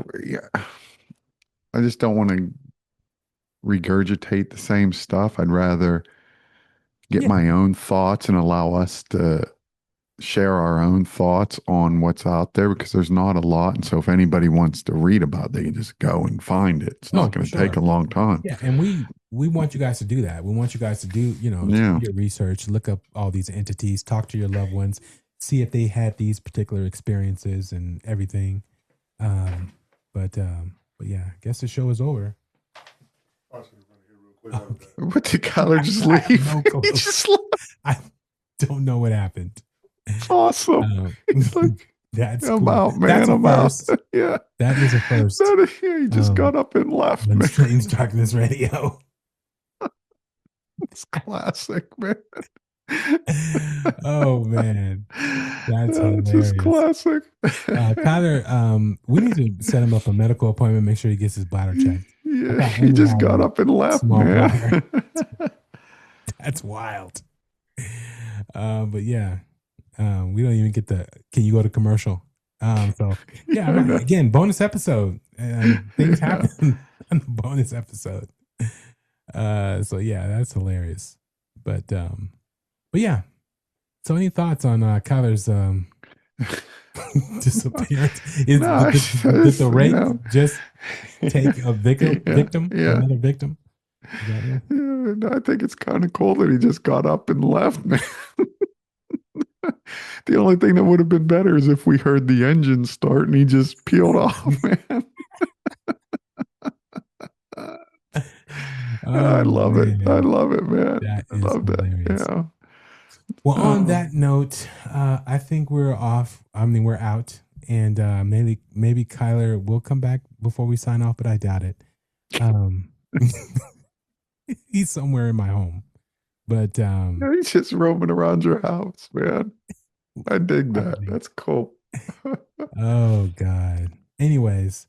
I just don't want to regurgitate the same stuff. I'd rather get my own thoughts and allow us to share our own thoughts on what's out there, because there's not a lot. And so if anybody wants to read about it, they can just go and find it. It's not going to take a long time. Yeah. And we want you guys to do that. We want you guys to do, do your research, look up all these entities, talk to your loved ones, see if they had these particular experiences and everything. But yeah, I guess the show is over. What did Kyler just leave? He just left. I don't know what happened. Awesome. That's I'm cool. out, man. That's I'm out. Yeah. That is a first. He just got up and left, on man. Strange Darkness Radio. It's classic, man. Oh, man. That's hilarious. Just classic. Kyler, we need to set him up a medical appointment, make sure he gets his bladder checked. Yeah, he just got up and left, man. That's wild. But yeah, we don't even get the, can you go to commercial? So yeah, again, bonus episode. Things happen on the bonus episode. So yeah, that's hilarious. But yeah. So any thoughts on Kyler's disappearance? Did the rake just take a victim? Another victim? I think it's kind of cool that he just got up and left, man. The only thing that would have been better is if we heard the engine start and he just peeled off, man. I love it. I love it, man. I love that. Yeah. Well, on that note, I think we're off. I mean, we're out, and maybe Kyler will come back before we sign off, but I doubt it. He's somewhere in my home, but he's just roaming around your house, man. I dig that. That's cool. Oh God. Anyways,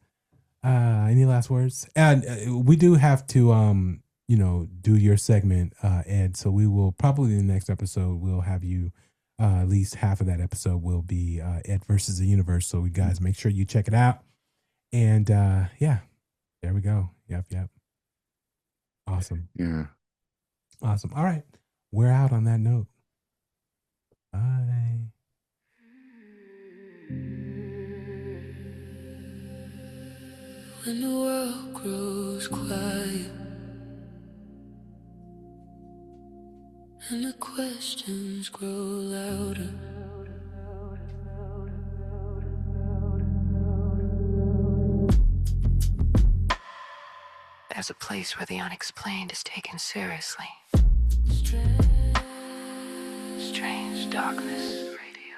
any last words? And we do have to do your segment, Ed. So we will probably in the next episode we'll have you. At least half of that episode will be Ed versus the Universe. So you guys make sure you check it out. And yeah, there we go. Yep. Awesome. Yeah. Awesome. All right. We're out on that note. Bye. When the world grows quiet and the questions grow louder, there's a place where the unexplained is taken seriously. Strange Darkness Radio.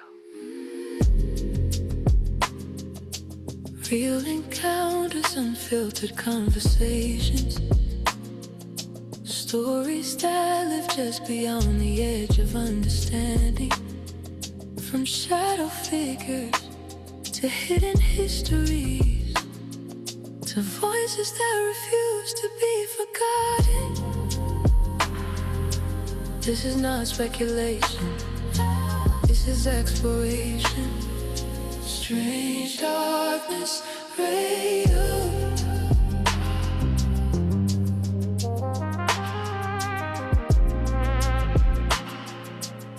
Real encounters, unfiltered conversations. Stories that live just beyond the edge of understanding. From shadow figures to hidden histories, to voices that refuse to be forgotten. This is not speculation, this is exploration. Strange darkness radio.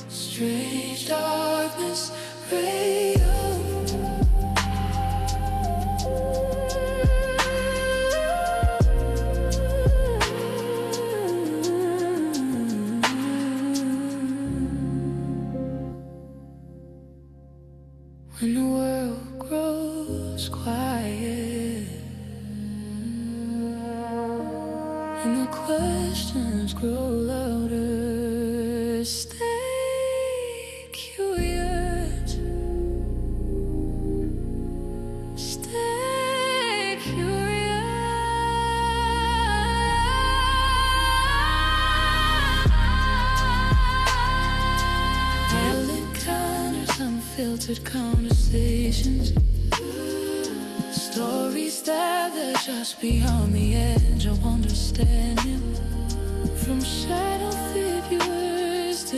Strange darkness radio. When the world grows quiet and the questions grow louder, stay curious. Stay curious. Real encounters, unfiltered conversations. Stories that are just beyond the edge of understanding. From shadow figures to